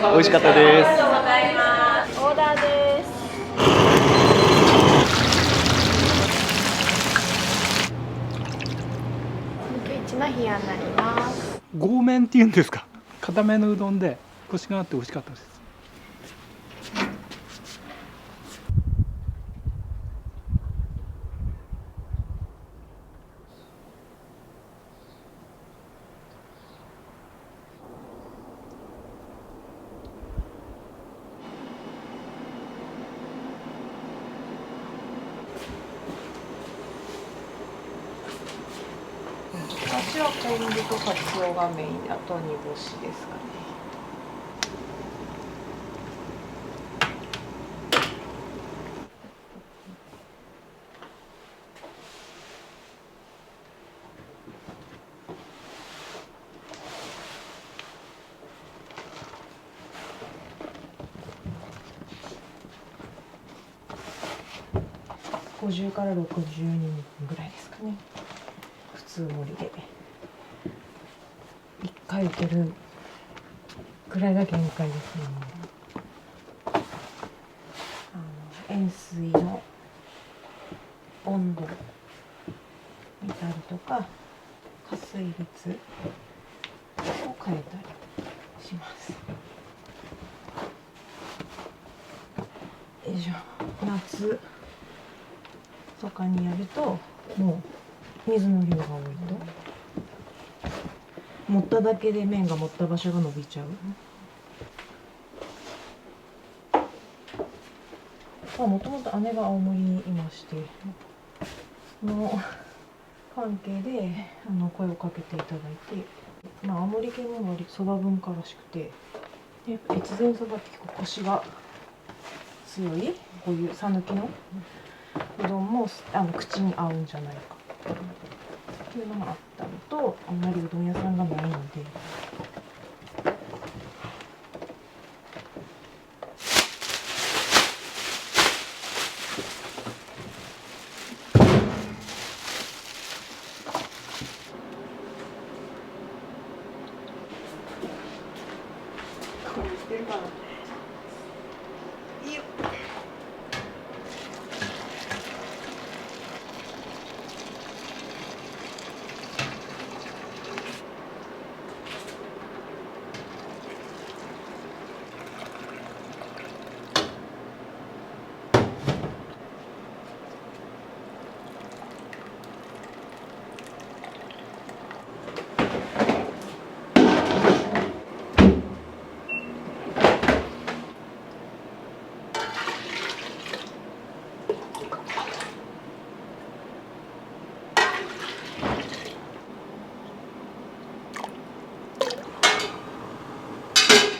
美味しかったです。ありがとうございます。オーダーです。1の冷やになります。合麺っていうんですか。固めのうどんでコシがあって美味しかったです。私は昆布とカツオがメイン、あと煮干しですかね。50から60人ぐらいですかね。普通盛りで1回受けるぐらいが限界ですね。塩水の温度見たりとか加水率を変えたりします。よいしょ。夏とかにやるともう水の量が多いと持っただけで麺が持った場所が伸びちゃう。もともと姉が青森にいまして、その関係で声をかけていただいて、青森県も割とそば文化らしくて、で越前そばって結構コシが強い、こういう讃岐のうどんも口に合うんじゃないかっていうのがあったのと、あんまりうどん屋さんがないので。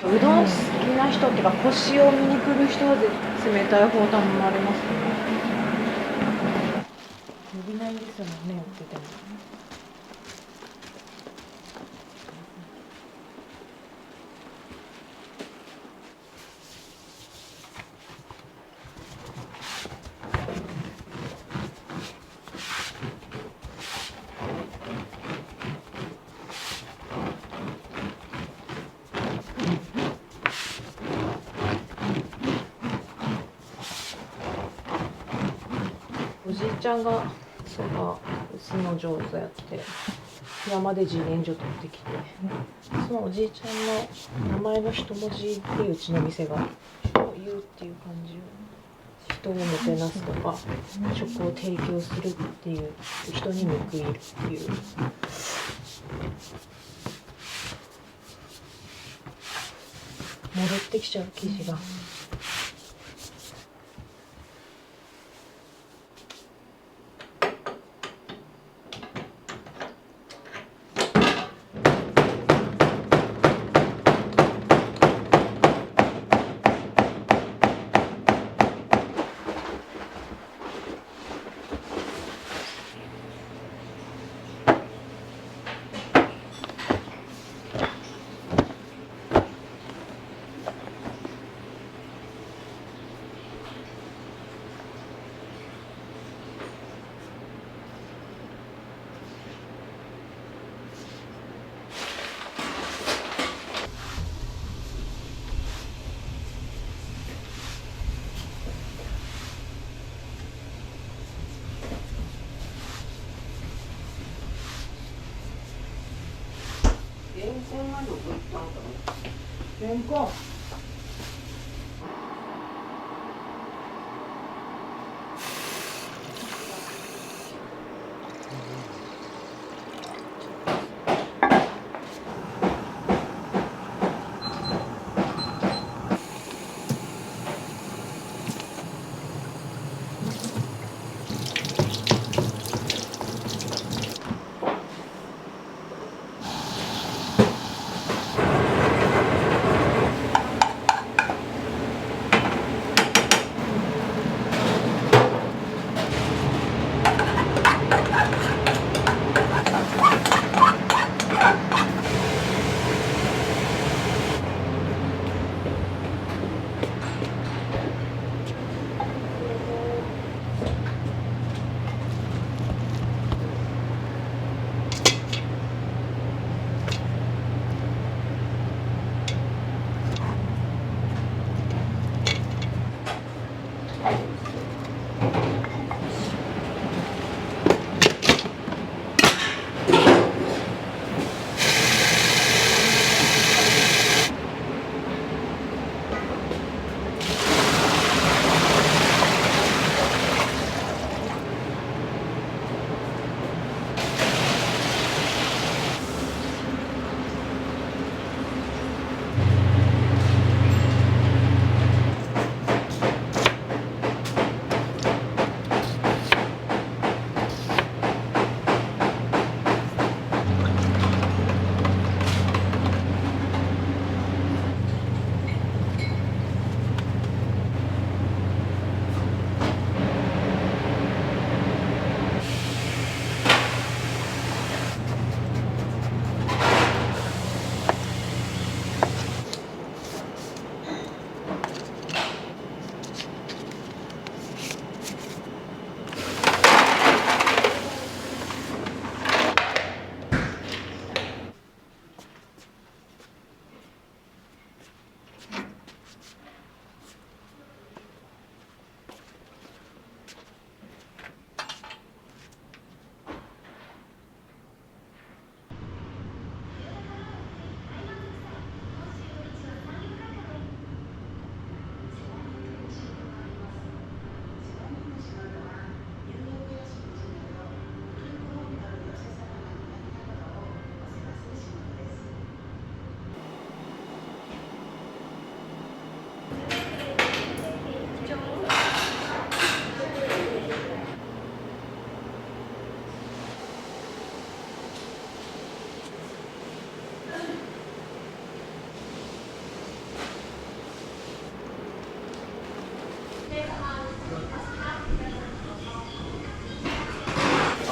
うどん好きな人っていうか、コシを見に来る人は冷たい方頼まれますね。伸びないんですよね、麺をつけても。おじいちゃんがそば打つの上手やって、山で自然薯取ってきて、そのおじいちゃんの名前の一文字でうちの店が言うっていう感じを、人をもてなすとか食を提供するっていう、人に報いるっていう。戻ってきちゃう生地が。レンコン。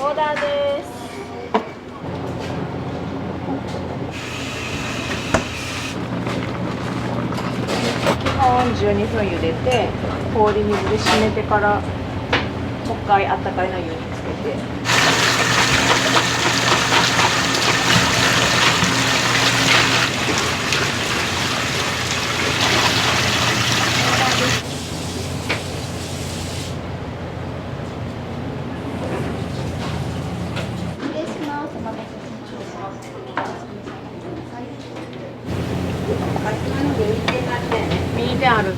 オーダーです。基本12分茹でて氷水で締めてからもう一回あったかいの湯につけて。右手ある。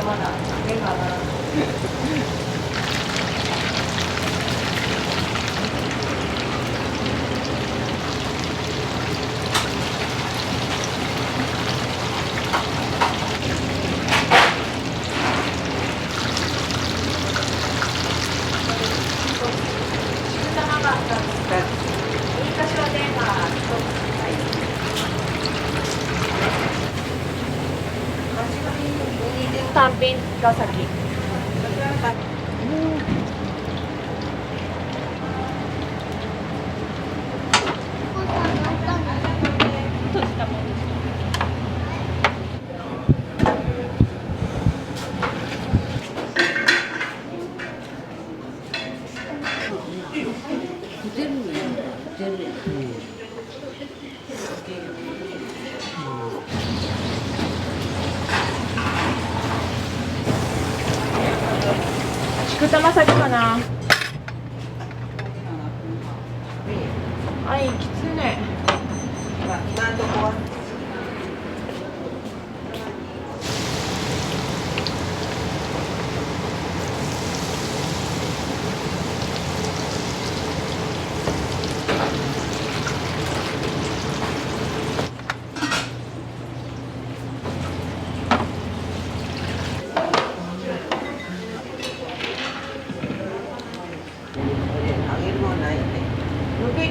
まだ目が上がらない。単品が先。菊玉先かな。はい、きつい。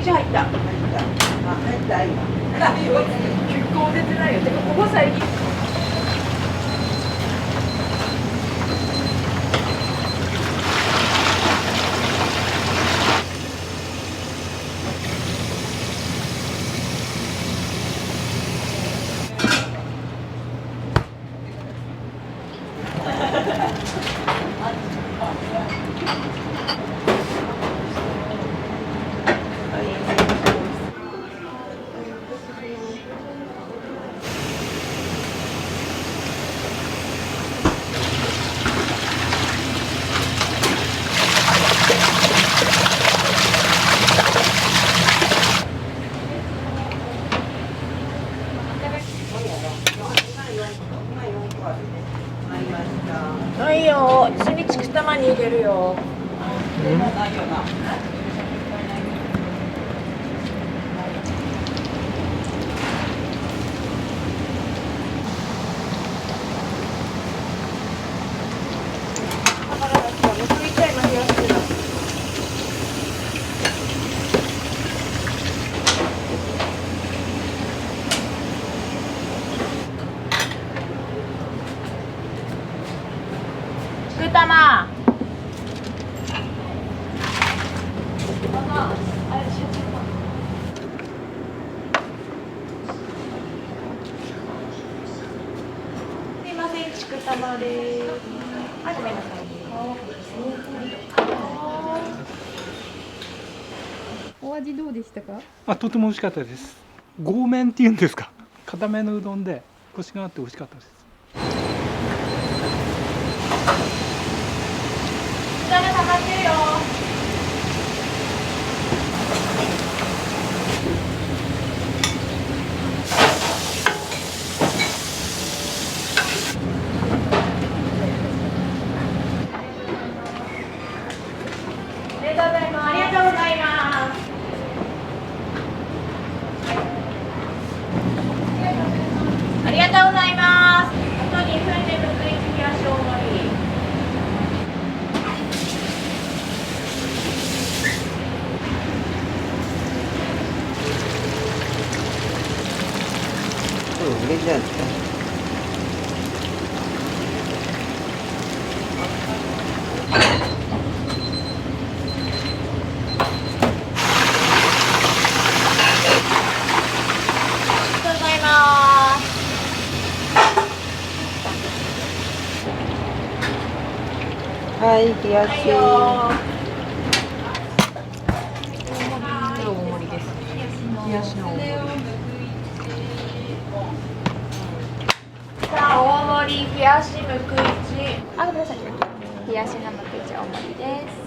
ッチ入った。入った今。結構出てないよ。てかここ最近。いいよ、一日くたまに入れるよ。くたま。すいません、ちくたまです。あ、ごめんなさい。お味どうでしたか？とても美味しかったです。豪麺っていうんですか。固めのうどんでコシがあって美味しかったです。下が溜まってるよ。ありがとうございます。ありがとうございます。あと2分で特立冷やし大盛り。入れちゃうんですか。ありがとうございます。はい、冷やし。はいよ。大盛りですね。冷やしの大盛り。さあ、大盛り冷やしむくいち。あ、ごめんなさい。冷やしのむくいち大盛りです。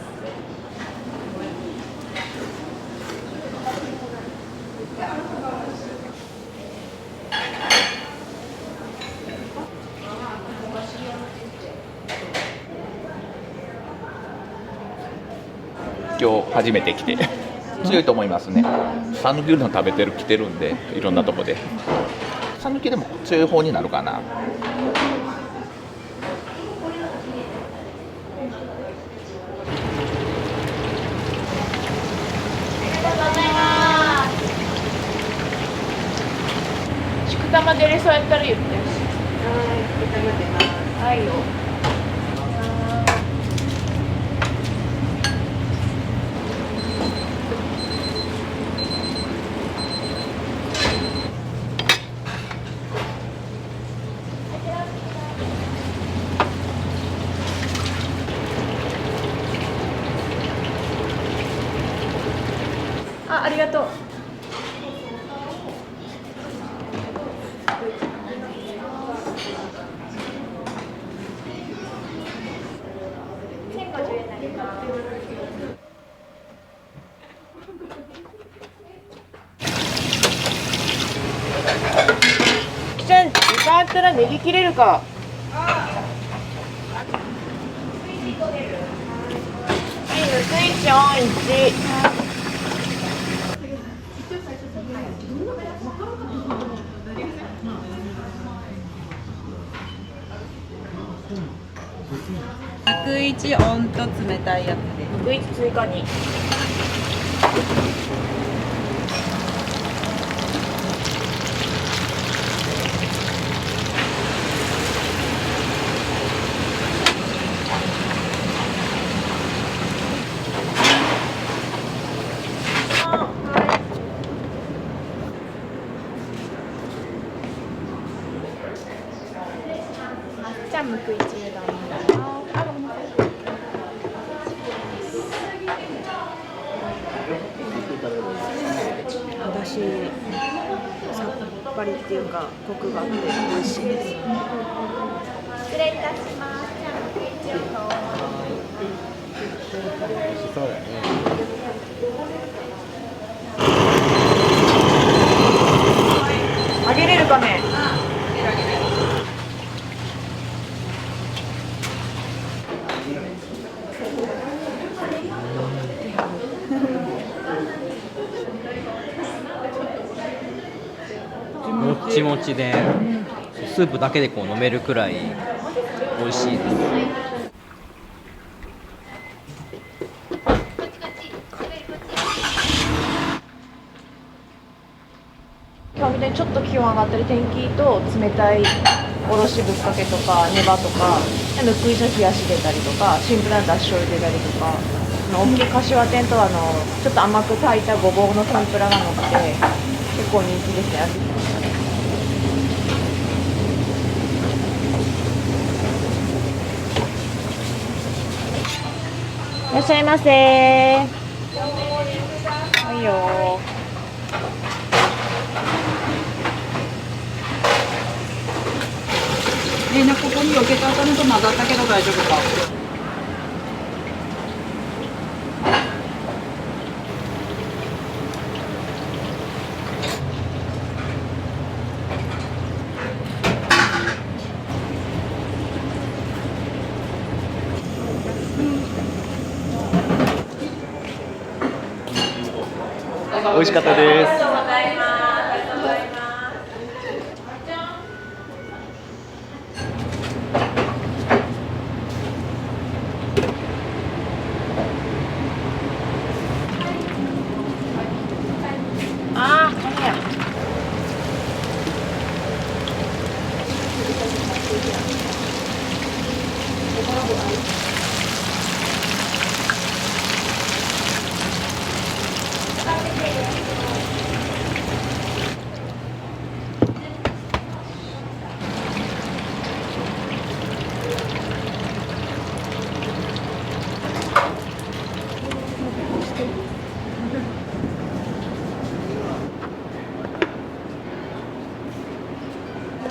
今日初めて来て強いと思いますね。讃岐うどん食べてる来てるんで、いろんなとこで讃岐でも強い方になるかな。ありがとうございます。ちくたま出れそうやったら言ってほしい。はいよ。ありがとう。1050円になります。きちゃん、時間あったら練り切れるか。はい、スイッチオン1。101オンと冷たいやつでグイッ追加に。ぱりっていうかコクがあって美味しいです。失礼いたします。じゃあ定置をそうだね。あげれるかね。もっちもちでスープだけでこう飲めるくらい美味しいです。今日みたいにちょっと気温上がったり天気と冷たいおろしぶっかけとかネバとかぬくいの冷やし入れたりとかシンプルなだしを入れたりとか大きいかしわ天とちょっと甘く炊いたごぼうの天ぷらが乗って結構人気ですね。いらっしゃいませ。はいよ。ここに避けた後のと混ざったけど大丈夫か。美味しかったです。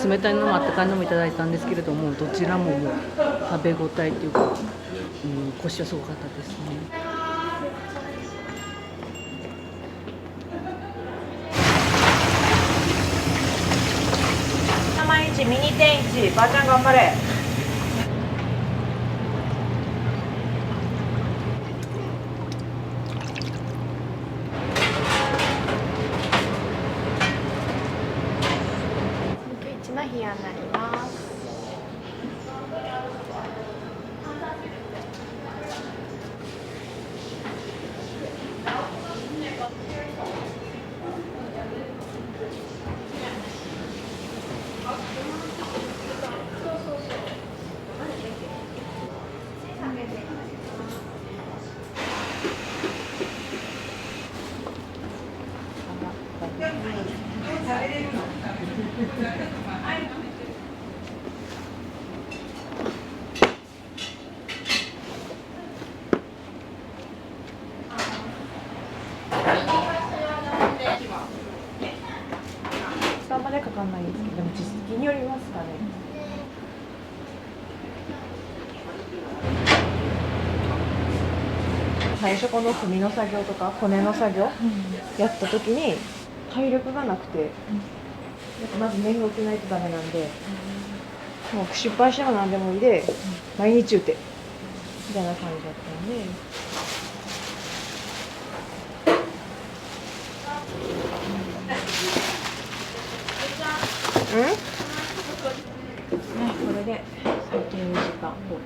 冷たいのもあったかいのもいただいたんですけれども、どちらももう食べ応えっていうか、コシはすごかったですね。毎日ミニ天一、ばあちゃん頑張れ。の冷やになります。時間までかかんないんですけど、でも実績によりますかね。最初この組の作業とか骨の作業やった時に体力がなくて、やっぱまず念が打てないとダメなんで、もう失敗しても何でもいいで、毎日打てみたいな感じだったんで。これで最低2時間放置。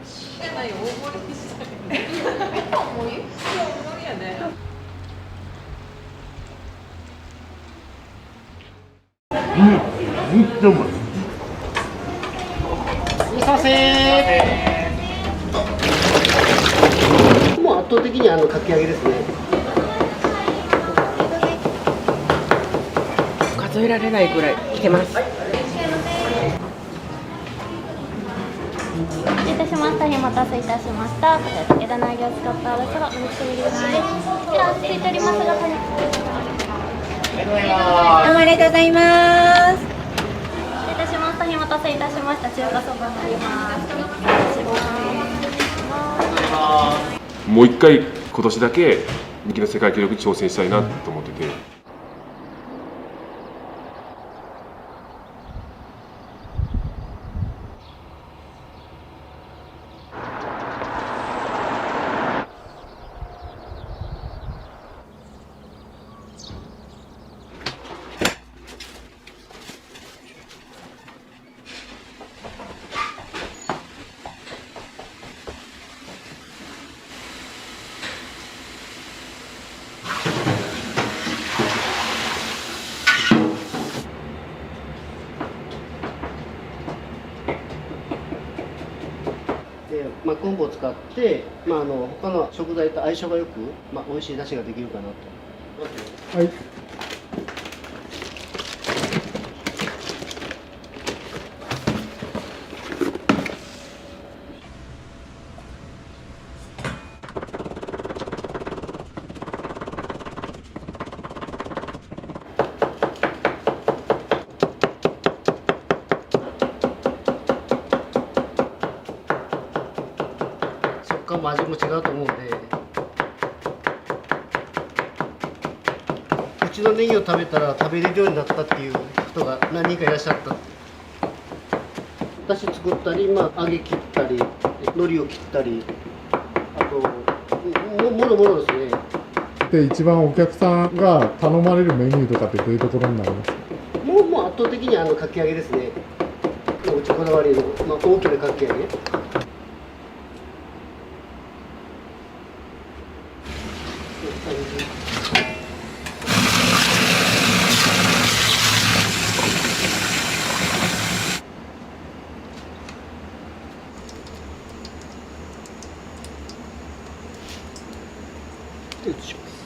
めっちゃうまい。もう圧倒的にかき揚げですね。数えられないぐらい来てます。お待たせしました。お待たせいたしました。こちら枝苗を使ったお味噌がお肉入りです。こちら落ち着いておりますが、ありがとうございます。待たせいたしました。中華そばになります。お願いします。もう一回今年だけギネス世界記録に挑戦したいなと思ってて。昆布を使って、他の食材と相性がよく、美味しい出汁ができるかなと。はい。食感も味も違うと思うんで、うちのネギを食べたら食べれるようになったっていう人が何人かいらっしゃった。だし作ったり、揚げ切ったり、海苔を切ったり、あともろもろですね。で一番お客さんが頼まれるメニューとかってどういうところになりますか？もう圧倒的にかき揚げですね。うちこだわりの、大きなかき揚げ。で移します。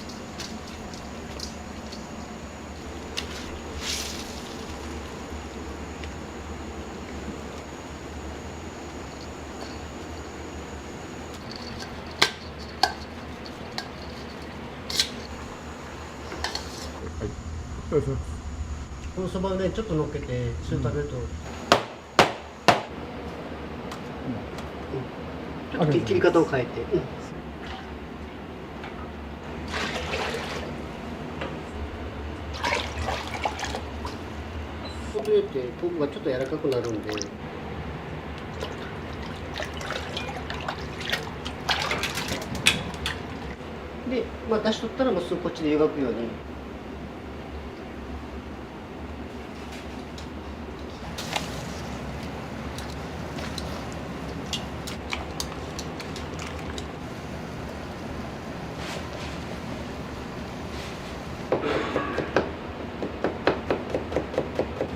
このそばをねちょっと乗っけてそれを食べると、ちょっと切り方を変えて、ことによって昆布がちょっと柔らかくなるんで。で、出しとったらもうすぐこっちで湯がくように。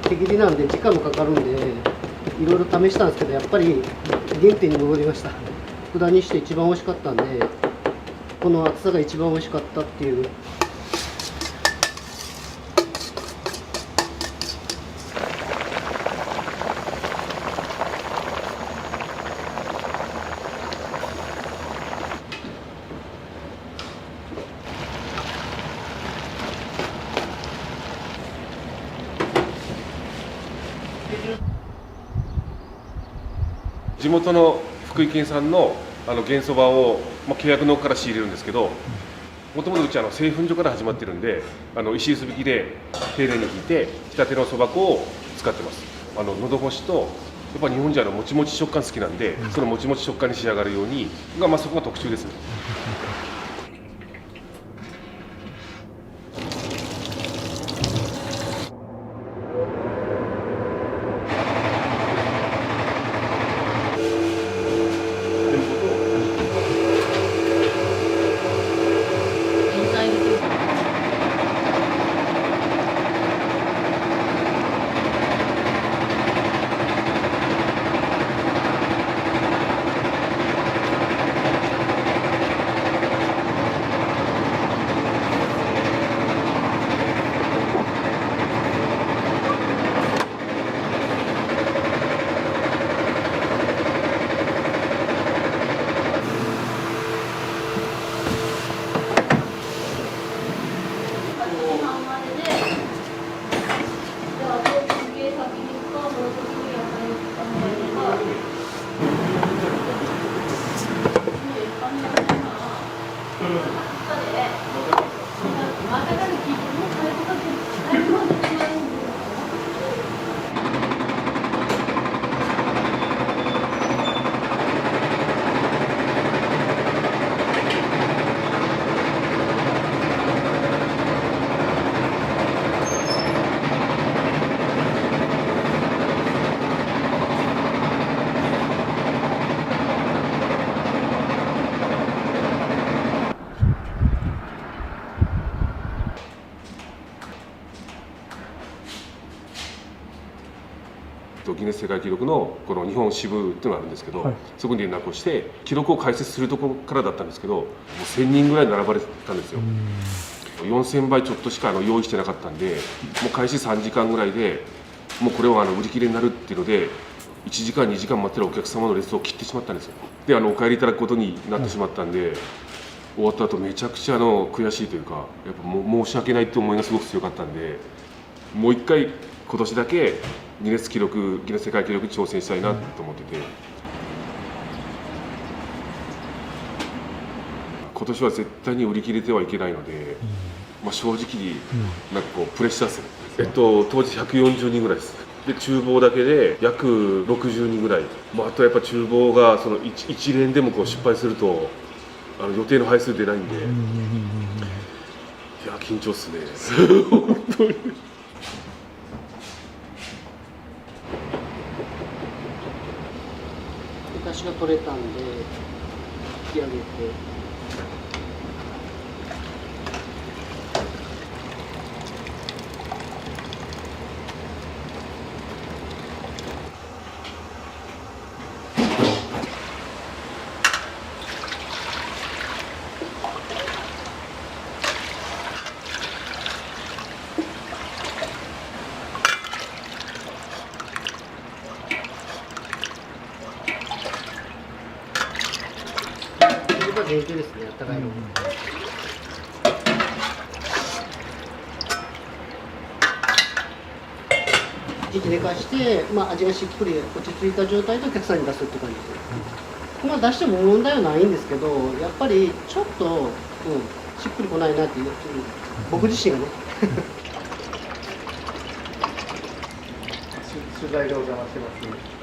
手切りなんで時間もかかるんでいろいろ試したんですけど、やっぱり原点に戻りました。佃煮して一番美味しかったんで、この厚さが一番美味しかったっていう。地元の福井県産の玄そばを、契約農家から仕入れるんですけど、もともとうち製粉所から始まってるんで、石臼引きで丁寧に引いて仕立てのそば粉を使ってます。喉越しとやっぱ日本人もちもち食感好きなんで、そのもちもち食感に仕上がるようにそこが特徴ですね。ギネス世界記録のこの日本支部っていうのがあるんですけど、はい、そこに連絡をして記録を開設するところからだったんですけど、もう1000人ぐらい並ばれてたんですよ。4000倍ちょっとしか用意してなかったんで、もう開始3時間ぐらいでもうこれは売り切れになるっていうので、1時間2時間待ってるお客様の列を切ってしまったんですよ。でお帰りいただくことになってしまったんで、終わった後めちゃくちゃ悔しいというか、やっぱもう申し訳ないって思いがすごく強かったんで、もう一回今年だけギネス世界記録に挑戦したいなと思ってて、今年は絶対に売り切れてはいけないので、正直なんかプレッシャーですよ。当時140人ぐらいです。で厨房だけで約60人ぐらい、あとやっぱ厨房がその一連でも失敗すると予定の配数出ないんで、いや緊張っすね本当に。私が取れたんで引き上げて。前提ですね、あったかいの。1日寝かして、味がしっくり落ち着いた状態でお客さんに出すって感じです。出しても問題はないんですけど、やっぱりちょっと、しっくりこないなっていう、僕自身がね。取材でお邪魔してます。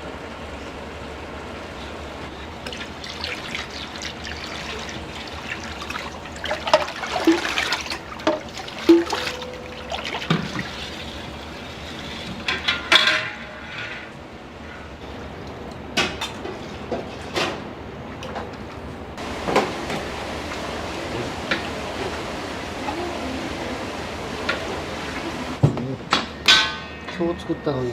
今日作ったのに。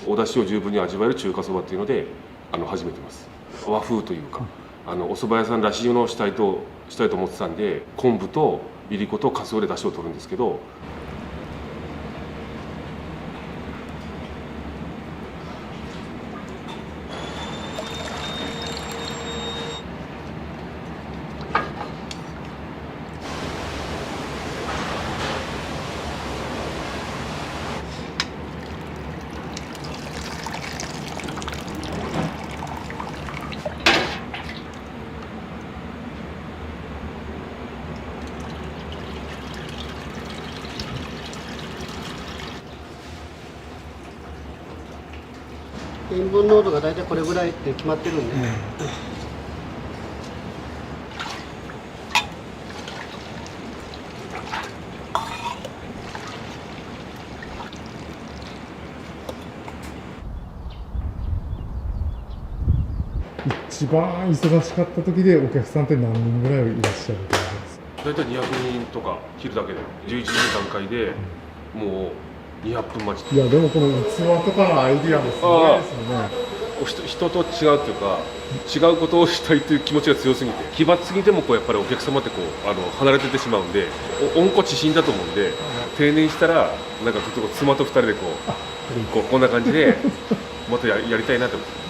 お出汁を十分に味わえる中華そばっていうので始めてます。和風というかお蕎麦屋さんらしいものをしたいと思ってたんで、昆布といりことかつおで出汁を取るんですけど、塩分濃度が大体これぐらいって決まってるんで、一番忙しかった時でお客さんって何人ぐらいいらっしゃる感じですか？大体200人とか昼だけで11時段階でもう200分待ち。いやでもこの器とかのアイディアもすごいですよね。人と違うっていうか違うことをしたいっていう気持ちが強すぎて気張りすぎてもこうやっぱりお客様ってこう離れてってしまうんで温故知新だと思うんで定年したらなんかずっと妻と2人でこんな感じでまたやりたいなと思って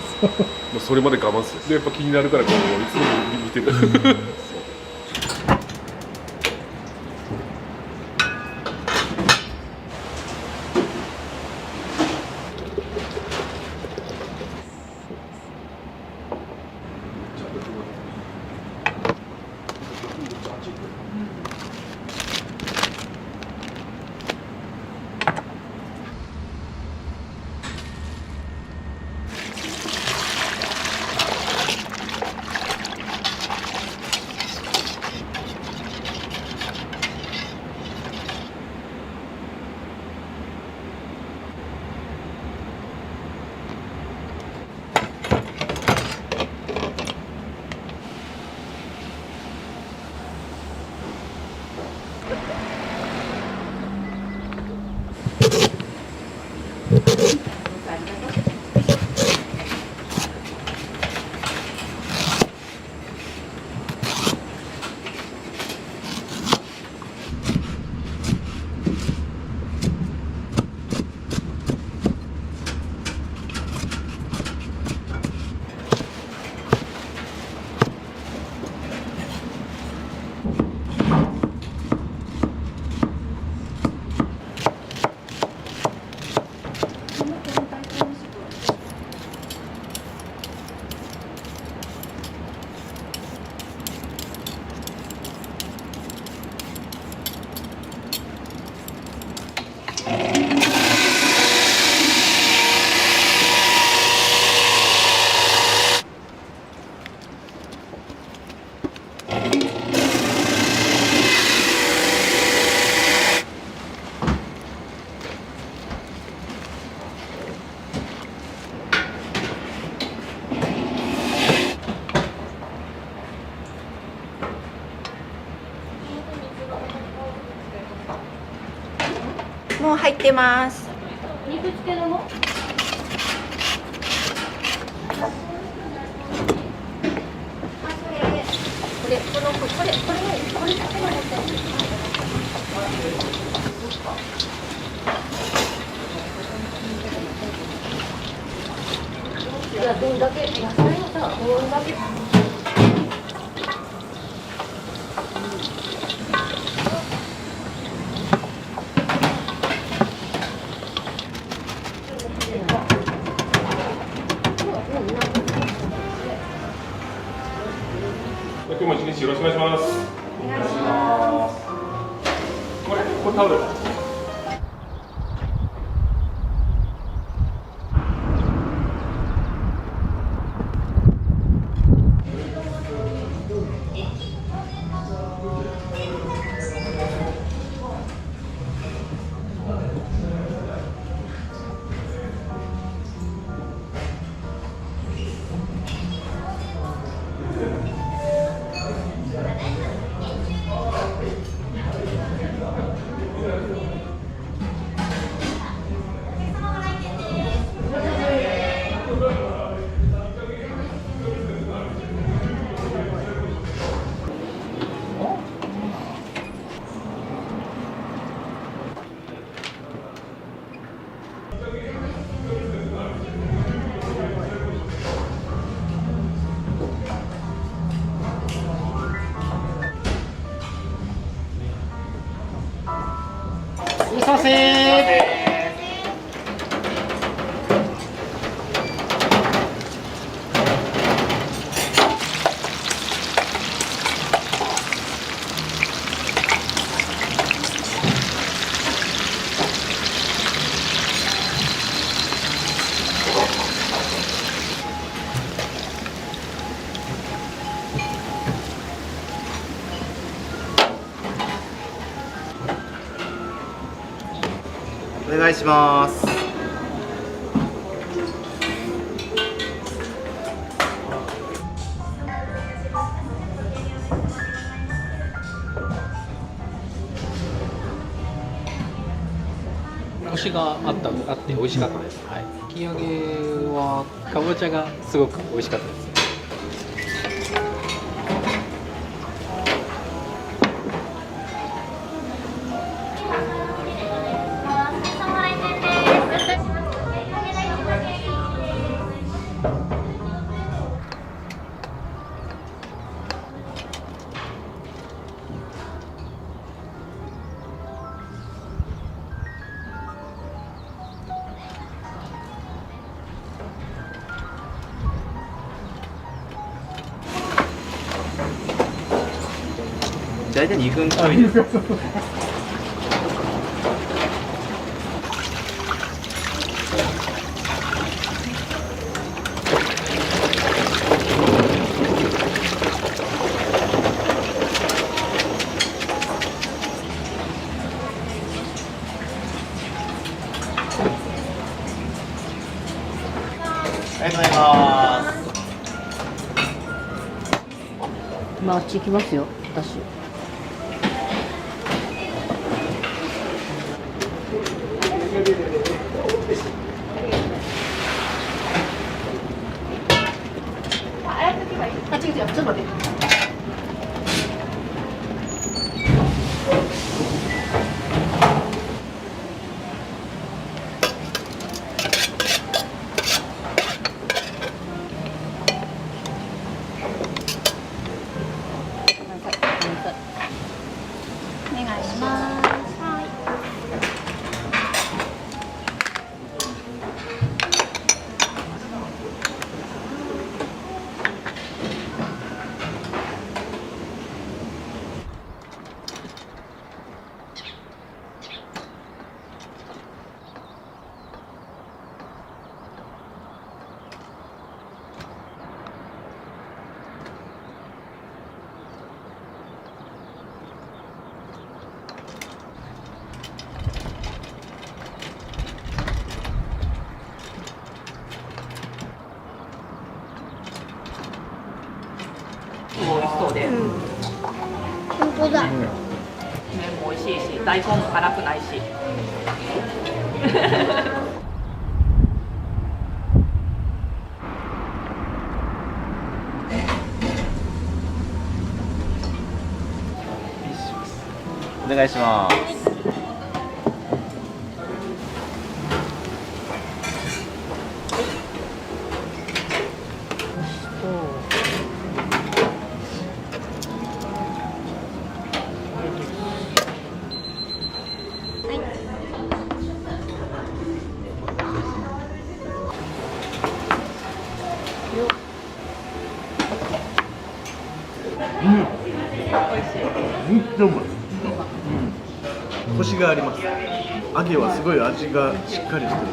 もうそれまで我慢するでやっぱ気になるからこういつも見てるもう入ってます。肉付けるの？これどんだけ野菜をさ、どんだけ今日も一日よろしくお願いします。お願いします。これタオル。いらっしゃいませ。願いします。コシがあって美味しかったです。はい。かき揚げはかぼちゃがすごく美味しかったです。大体2分ちょいです。ありがとうございます。今あっち行きますよ、私。あ、違う違う、ちょっと待って。お願いします。はい。美味しそうで、本当だ。麺も美味しいし、大根も辛くないし。お願いします。コシがあります。揚げはすごい味がしっかりしてる。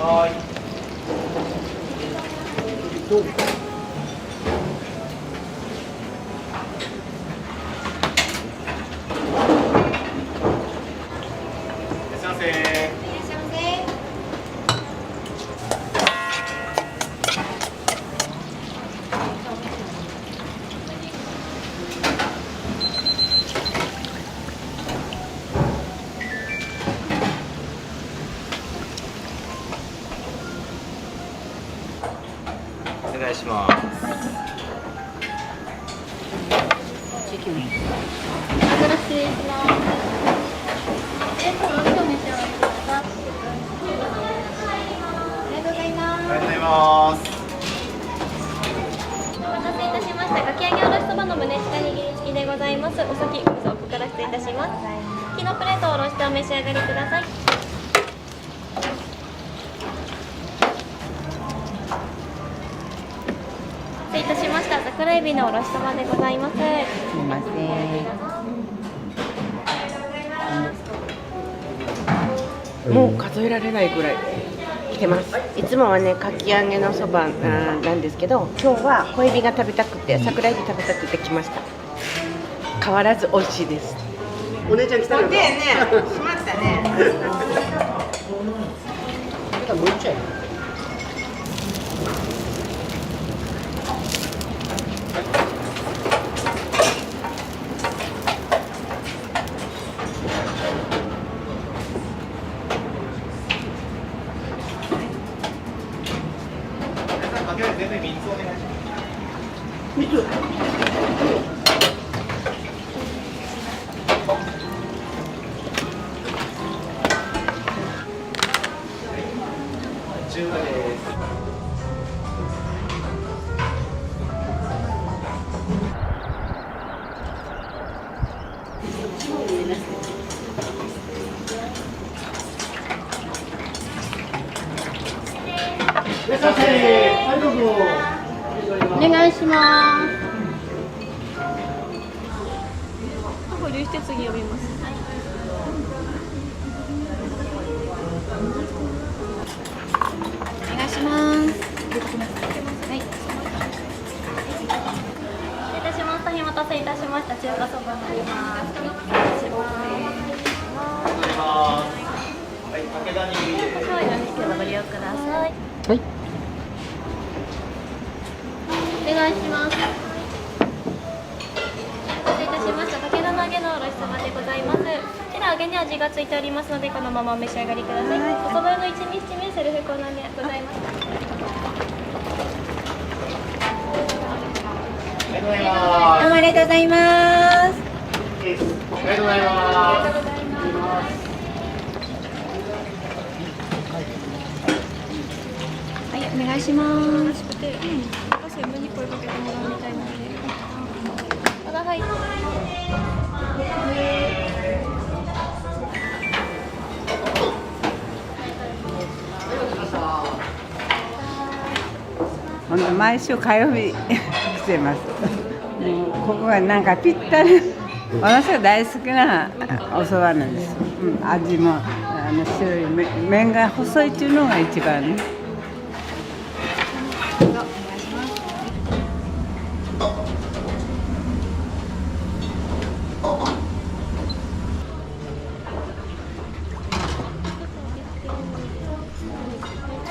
はい。お願いします。失礼します。お召し上がりください。ありがとうございます。ありがとうございます。ます。木のプレートをおろしてお召し上がりください。失礼いたしました。桜エビのおろしそばでございます。すみません。もう数えられないぐらい来てます。いつもはね、かき揚げのそばなんですけど、今日は小エビが食べたくて、桜エビ食べたくて来ました。変わらず美味しいです。お姉ちゃん来たよ。ね、しまったね。もう一丁や。全然3つお願いします。3つ。お願いします。保留して次呼びます。お願いします。はい。失礼いたしました。お待たせいたしました。中華そばになります。はい、武田にお醤油にご利用ください。はい。お願いします。お待たせいたしました。武田の揚げのおろしそばでございます。こちら揚げに味がついておりますので、このままお召し上がりください。おそばの一味七味セルフコーナーでございます。どうもありがとうございます。ありがとうございます。はい、お願いします。専務に声かけてもらうみたいなので。ただはい。毎週火曜日来てます。もうここがなんかぴったり。私が大好きなお蕎麦なんです。味も白い麺が細いっていうのが一番ね。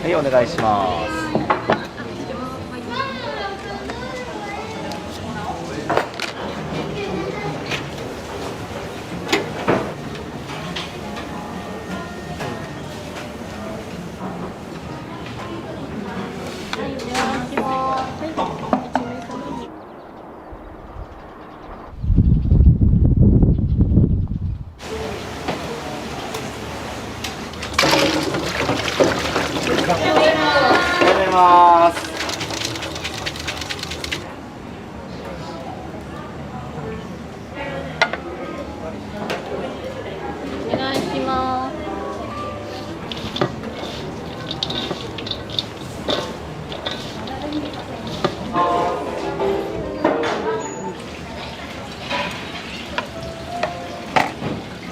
はい、お願いします。お願いします。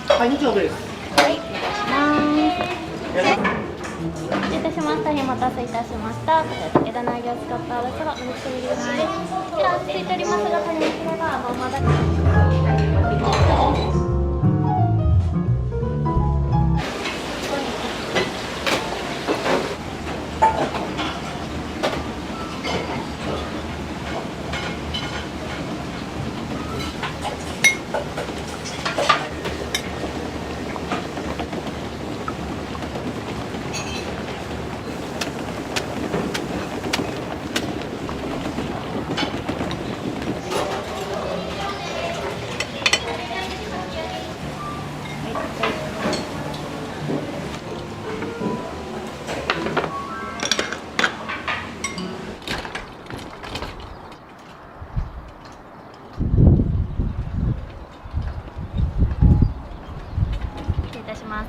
はい、2丁です。はい、失礼いたしました。お待たせいたしました。こちら武田の揚げを使ったおろしそば、お肉と入り口です。こちらついておりますが、こんにちは。まだ。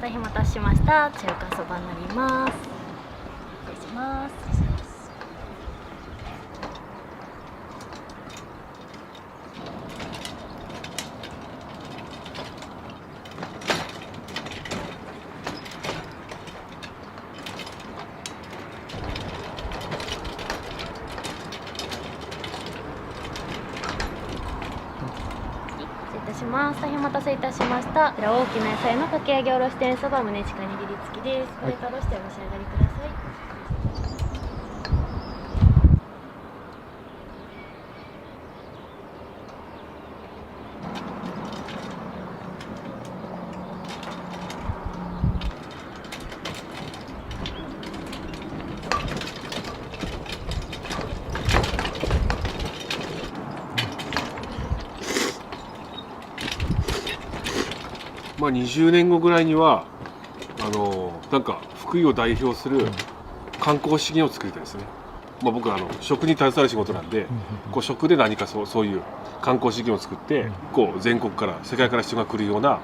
大変お待たせしました。中華そばになります。失礼します。大変お待たせいたしました。こちら大きな野菜のかき揚げおろし天そば胸近握り付きです。これからおろしてお召し上がりください。まあ、20年後ぐらいにはなんか福井を代表する観光資源を作りたいですね。まあ、僕は食に携わる仕事なんで、こう食で何かそういう観光資源を作ってこう全国から世界から人が来るような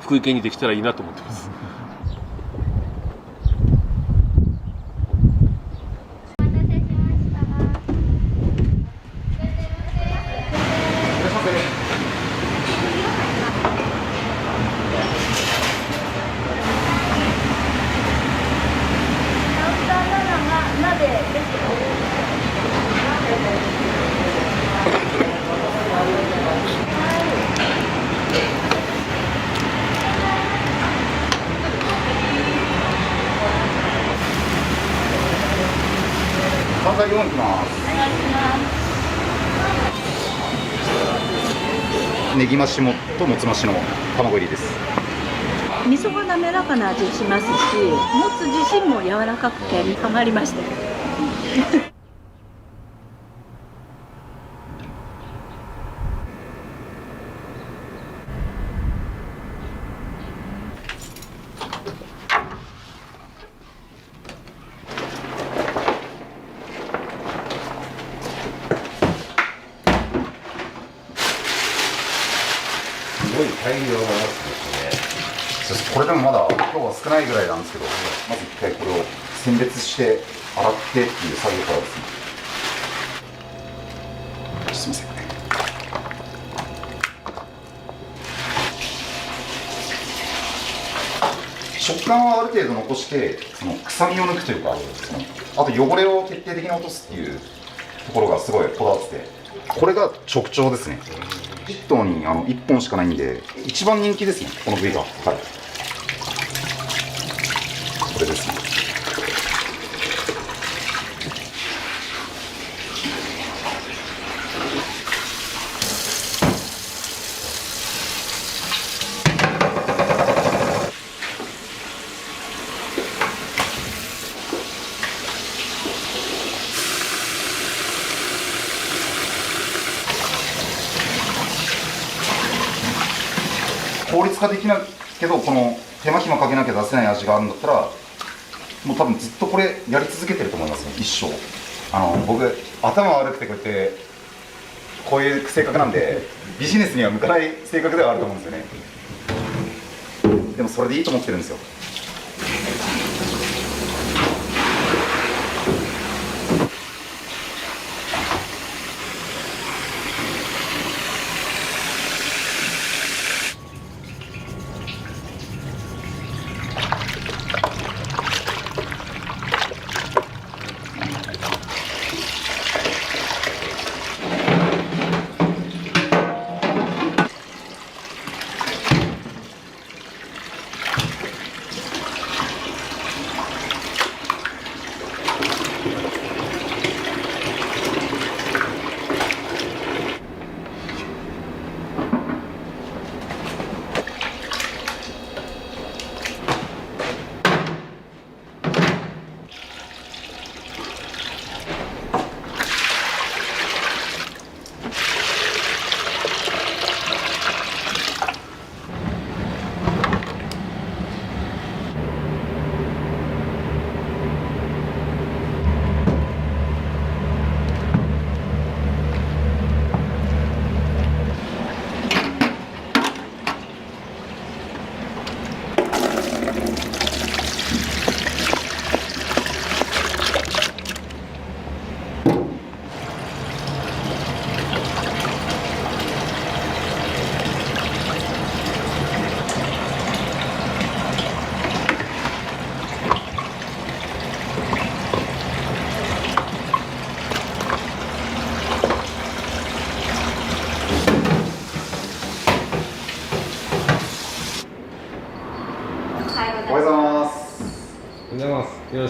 福井県にできたらいいなと思ってます。関西4いきます。ネギ増しもともつ増しの卵入りです。味噌が滑らかな味しますし、もつ自身も柔らかくてハマりました。すごい大量のやつですね。これでもまだ今日は少ないぐらいなんですけど、まず一回これを選別して洗ってっていう作業からですね。すみません。食感はある程度残してその臭みを抜くというか、あと汚れを徹底的に落とすっていうところがすごいこだわってて、これが直腸ですね。1頭に1本しかないんで一番人気ですね、この部位が。はい、これですね。効率化できないけど、この手間暇かけなきゃ出せない味があるんだったら、もう多分ずっとこれやり続けてると思いますね、一生。僕頭悪くてこういう性格なんでビジネスには向かない性格ではあると思うんですよね。でもそれでいいと思ってるんですよ。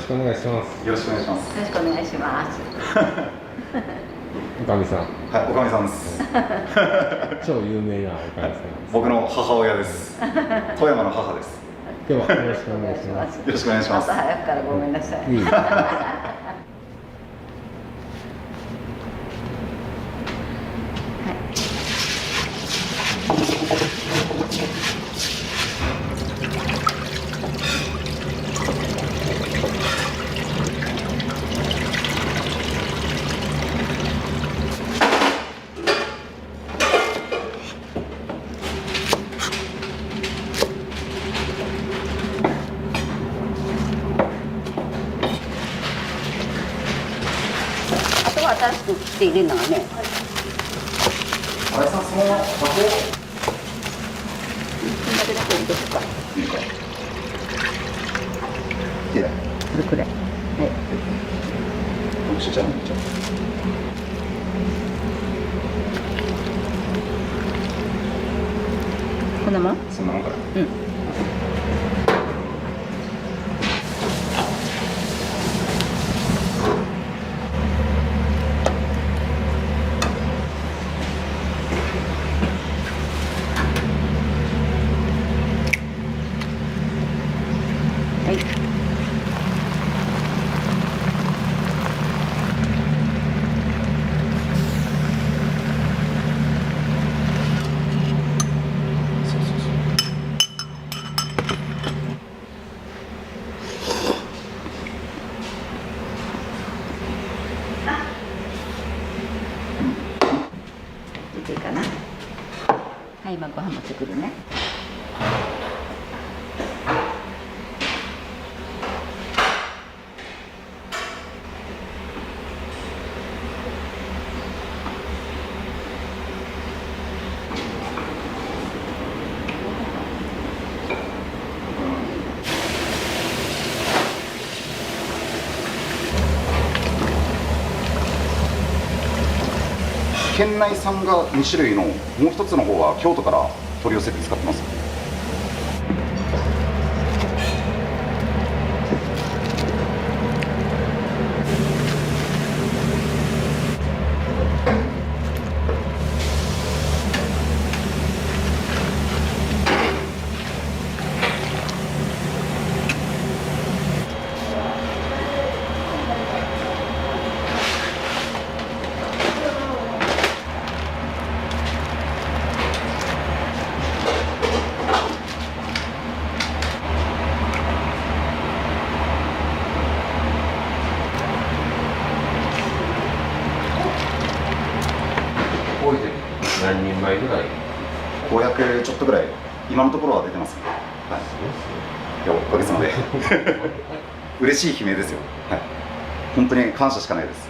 くお願いします。よろしくお願いします。よろしくお願いします。おかみさん。はい、おかみさんです。超有名なおかみさんです。僕の母親です。富山の母です。今日はよろしくお願いします。よろしくお願いします。朝早くからごめんなさい。新しく切って入れるのはね。新井さん、その箱。これだけだけ入れとくか。いいか。いや。これくらい。はい。僕しちゃう。こんなもん？そんなもんかな。うん。いいかな。はい、今ご飯持ってくるね。県内産が2種類のもう一つの方は京都から取り寄せて使ってます。何人前ぐらい？500ちょっとぐらい、今のところは出てます。はい。いや、おかげさまで。嬉しい悲鳴ですよ。はい。本当に感謝しかないです。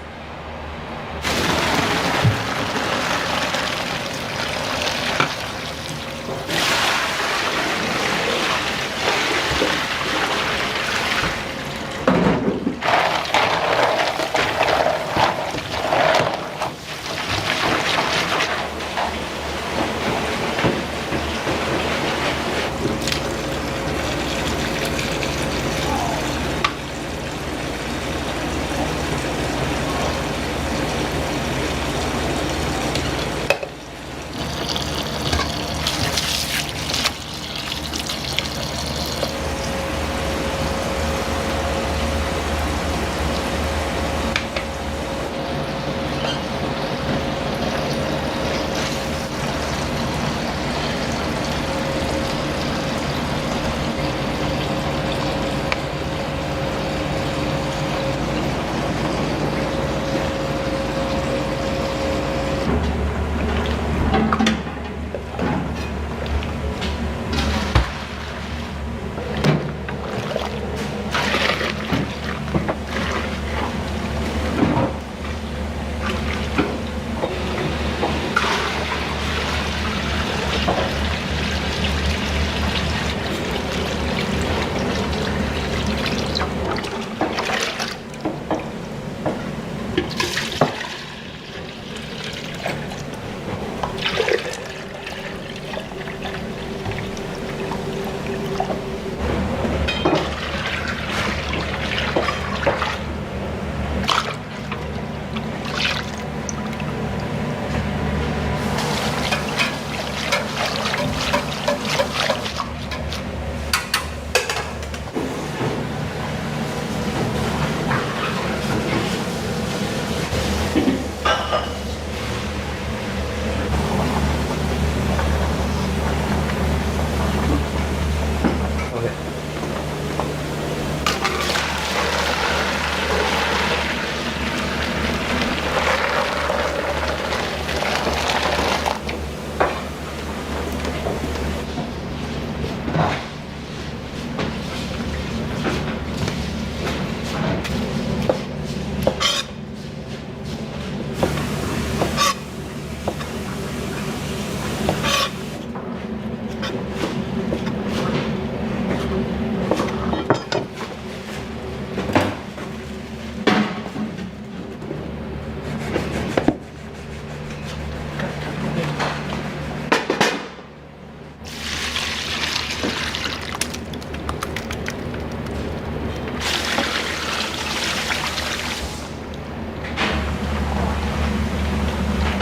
あ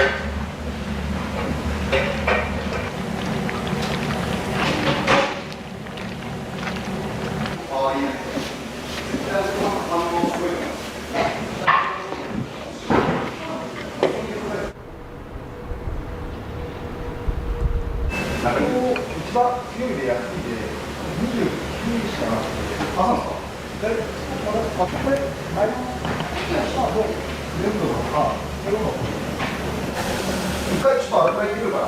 あ、いいね。反応すごいね。なんか一番強いで安いで29しかなくて、あ、そうなんですか。あ、これ、全部あ、一回ちょっと洗ってくるから。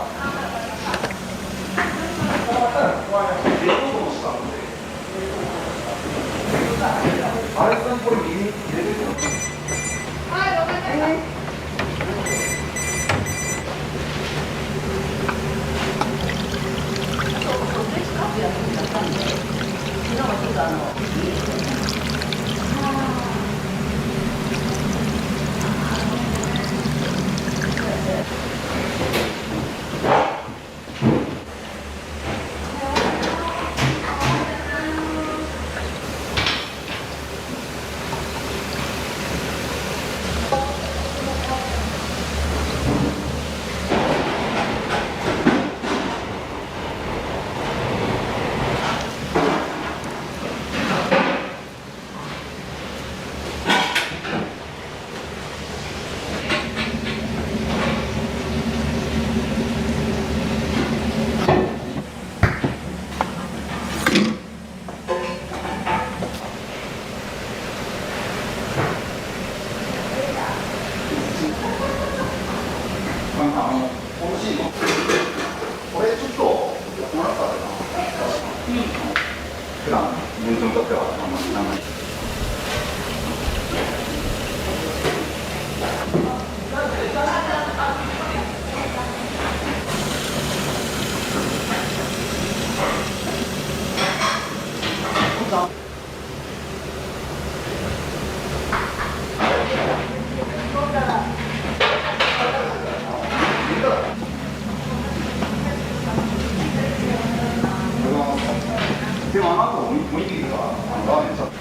あれさんこれ右に入れてるの？はい、わかりました。これちょっともらったら普段弁当にとってはあんまり長い。でもあの後もう一匹かラーメンちゃった。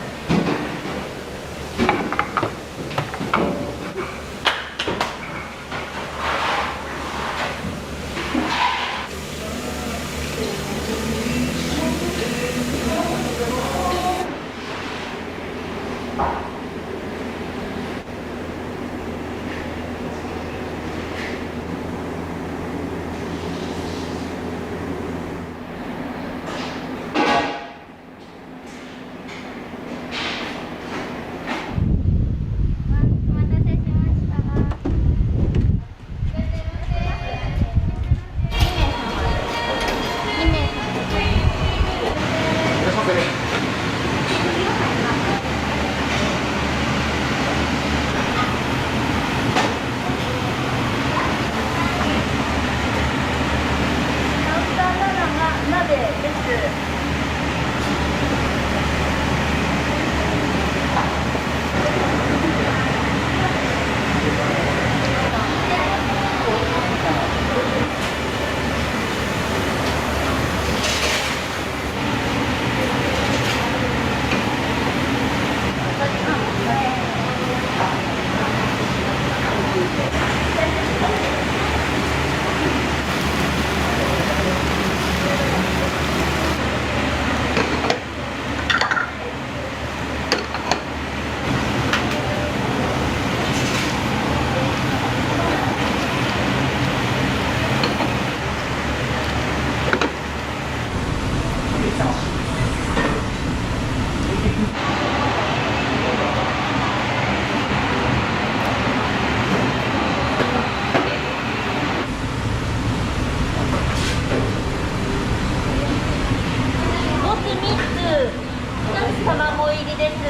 卵入りです。お願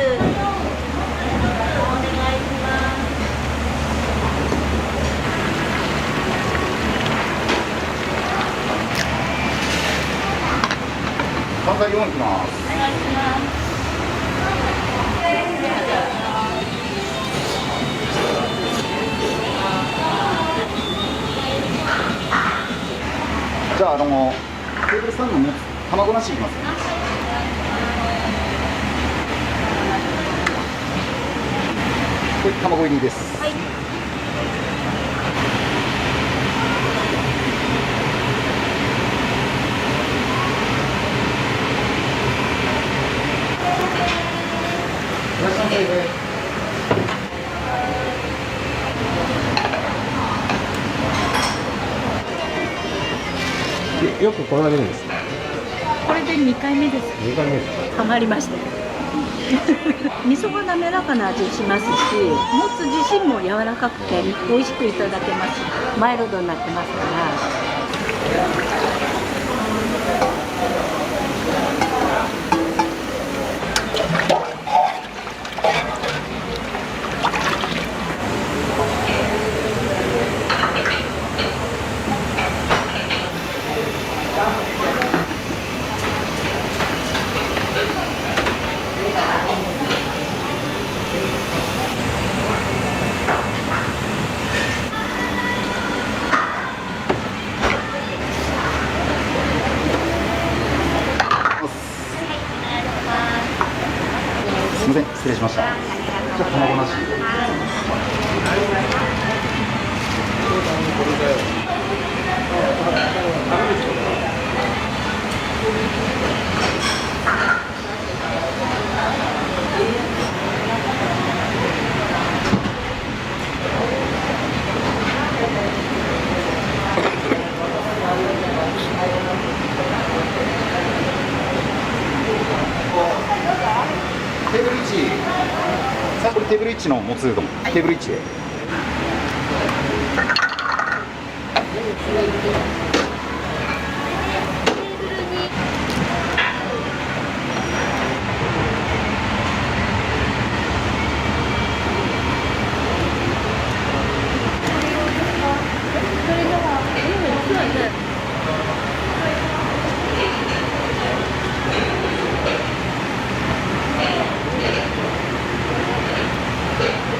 いします。関西4いきます。お願いします。じゃあテーブル3の卵なしいきますね。これ卵入りです。はい。よく来られるんですか？これで2回目です。2回目ですか？ハマりました。味噌が滑らかな味しますし、もつ自身も柔らかくて美味しくいただけます。マイルドになってますから。すみません、失礼しました。じゃあ卵なし。テーブル1、さあこれテーブル1のもつうどん、テーブル1で。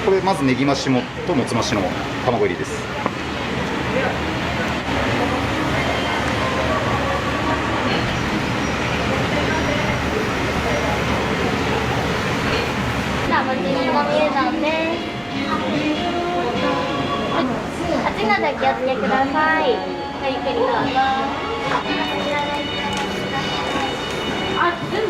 これまずネギマシもともつ増しの卵入りです。もちみごみうどんです。熱いのでお気をつけください。ごゆっくりどうぞ。あ、全部。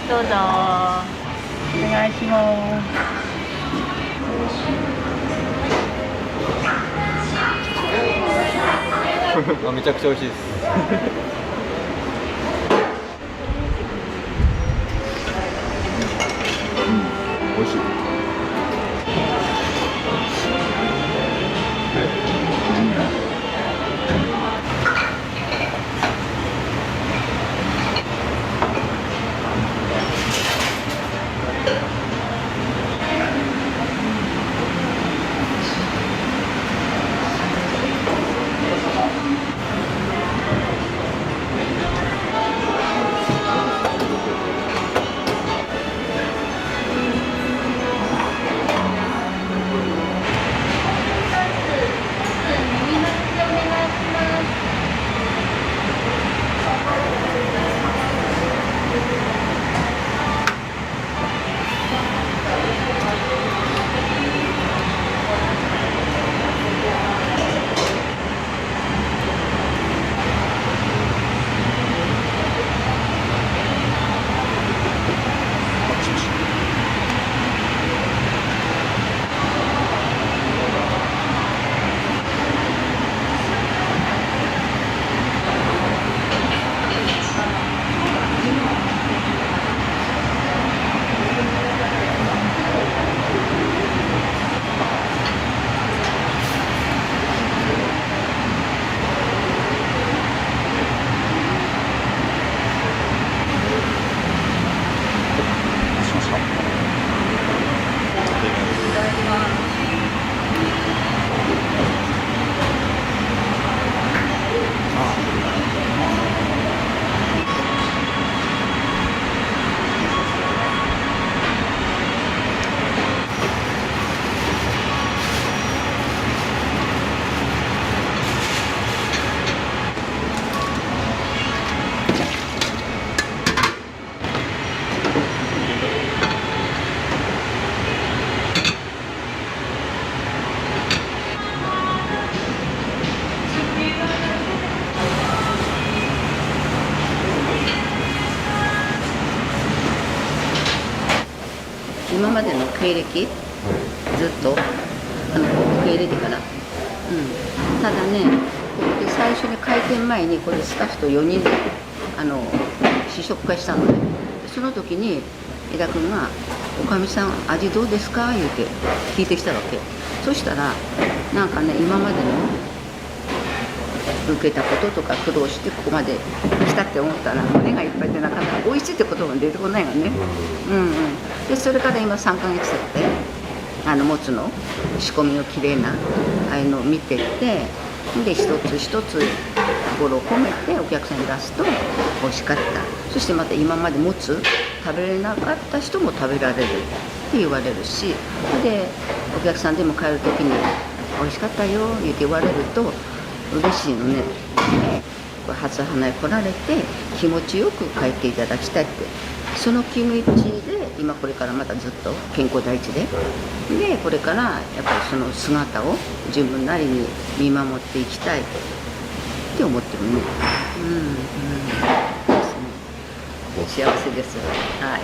どうぞ。お願いします。めちゃくちゃ美味しいです。美味しい。経歴、ずっと受け入れてから、ただね、ここで最初に開店前にこれスタッフと4人で試食会したのね。その時に江田君が「おかみさん味どうですか?」言うて聞いてきたわけ。そしたらなんかね、今までの受けたこととか苦労してここまで来たって思ったら胸がいっぱいで、なかなか美味しいって言葉も出てこないよね。でそれから今3ヶ月経ってもつの仕込みのきれいなああいうのを見てってで一つ一つ心を込めてお客さんに出すと美味しかった。そしてまた今までもつ食べれなかった人も食べられるって言われるし、でお客さんでも帰る時に美味しかったよって言われると嬉しいのね。初花へ来られて気持ちよく帰っていただきたいって、その気持ちで今これからまたずっと健康第一でこれからやっぱりその姿を自分なりに見守っていきたいって思ってるね。幸せです。はい。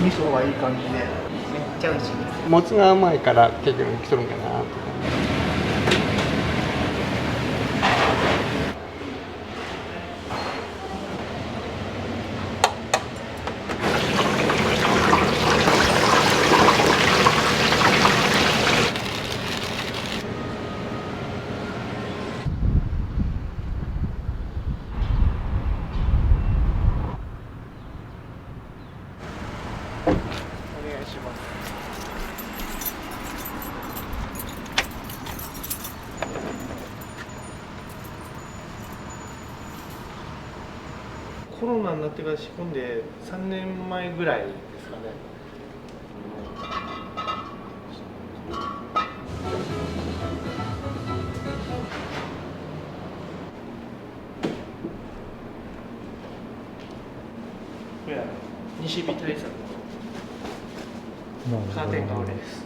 味噌はいい感じで、めっちゃ美味しいです。もつが甘いから結局来とるんかなと。コロナになってから仕込んで3年前ぐらいですかね。これは西日対策のカーテン代わりです。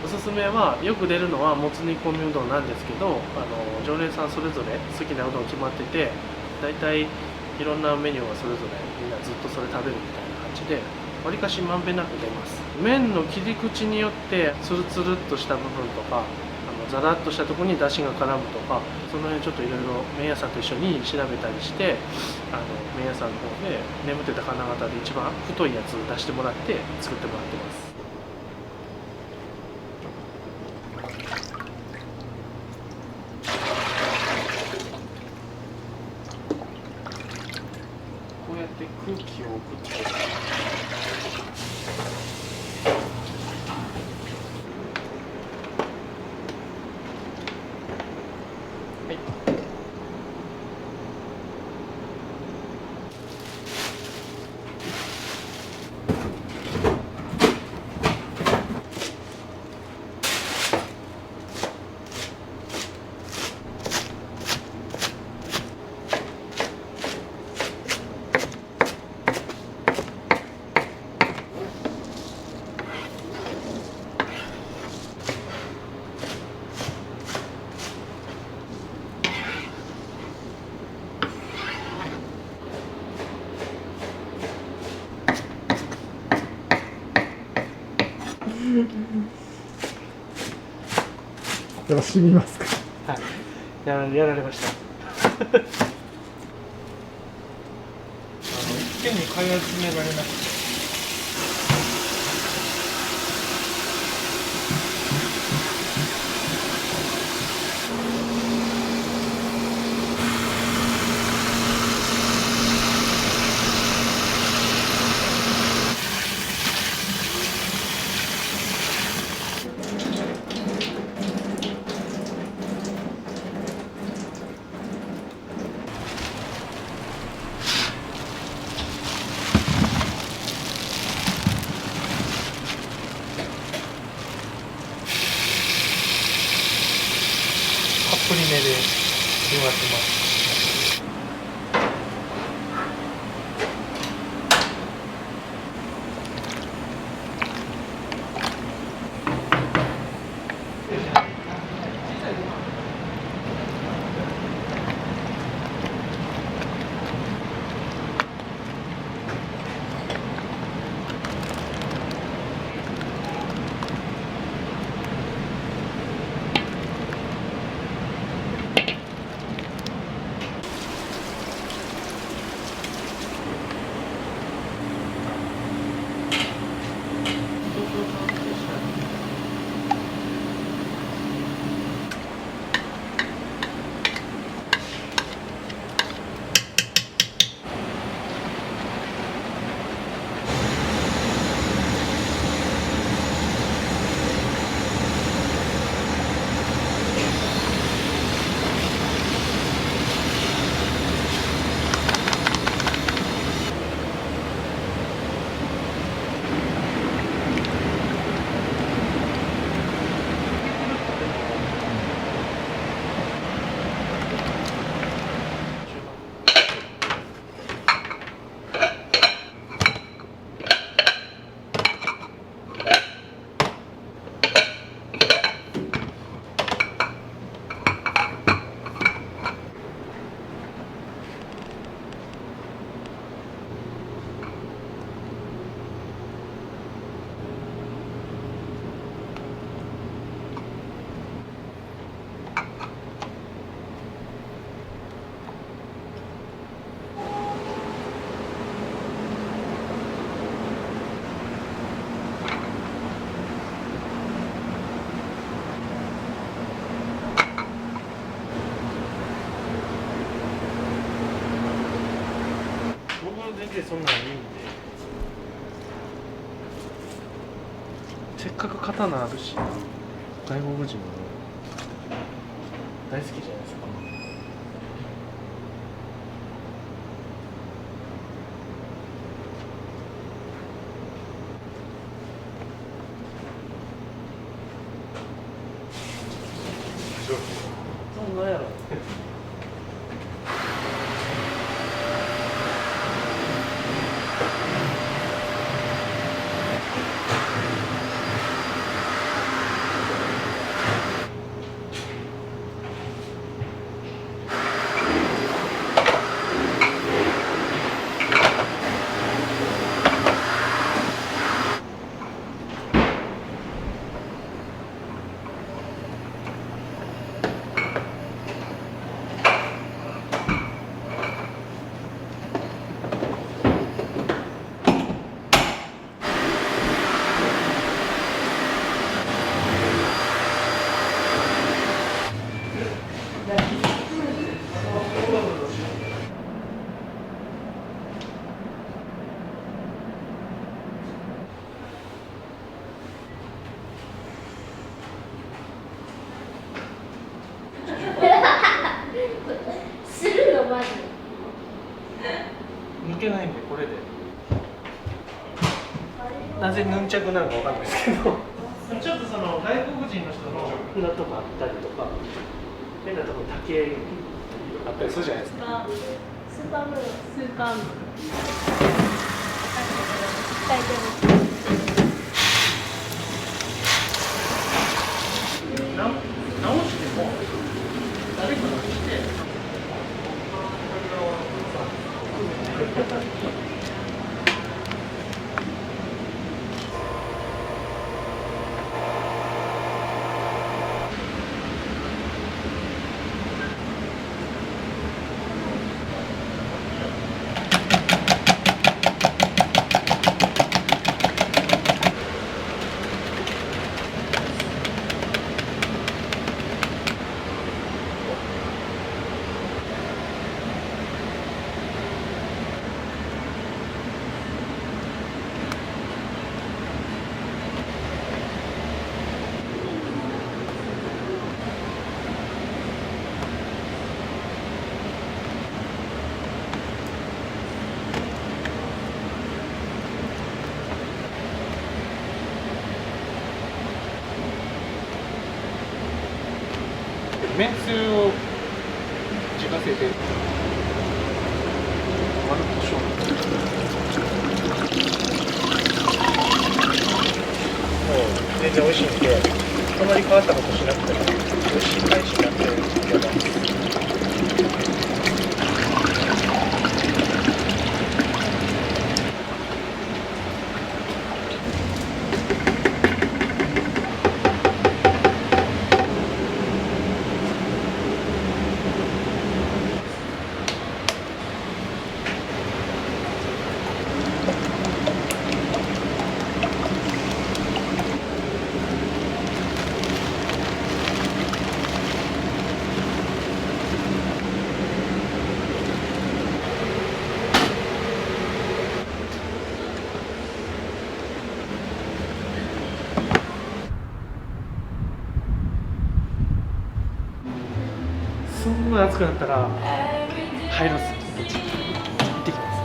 おすすめはよく出るのはもつ煮込みうどんなんですけど、常連さんそれぞれ好きなうどん決まってて、だいたいいろんなメニューがそれぞれみんなずっとそれ食べるみたいな感じで、わりかしまんべんなく出ます。麺の切り口によってツルツルっとした部分とかザラッとしたところに出汁が絡むとか、その辺ちょっといろいろ麺屋さんと一緒に調べたりして、麺屋さんの方で眠ってた金型で一番太いやつ出してもらって作ってもらってます。こうやって空気を送ってやっぱ染みますか。はい、やられました。一気に買い集められなくて。たっぷりめで広がってます。全然そんなんいいんで、せっかく刀あるし、外国人も大好きじゃないですか。そんなんやろ。するのまず抜けないんでこれでなぜヌンチャクなのかわかんないですけどちょっとその外国人の人の札とかあったりとか変なところ竹あったりするじゃないですか。スーパームーンスーパームーン大丈夫直しても誰かが来てめんつゆを自家製で丸胡椒全然美味しいんで、そんなに変わったことしなくても美味しい返しになっていけます。すんごい暑くなったら入るんですよ。行ってきます。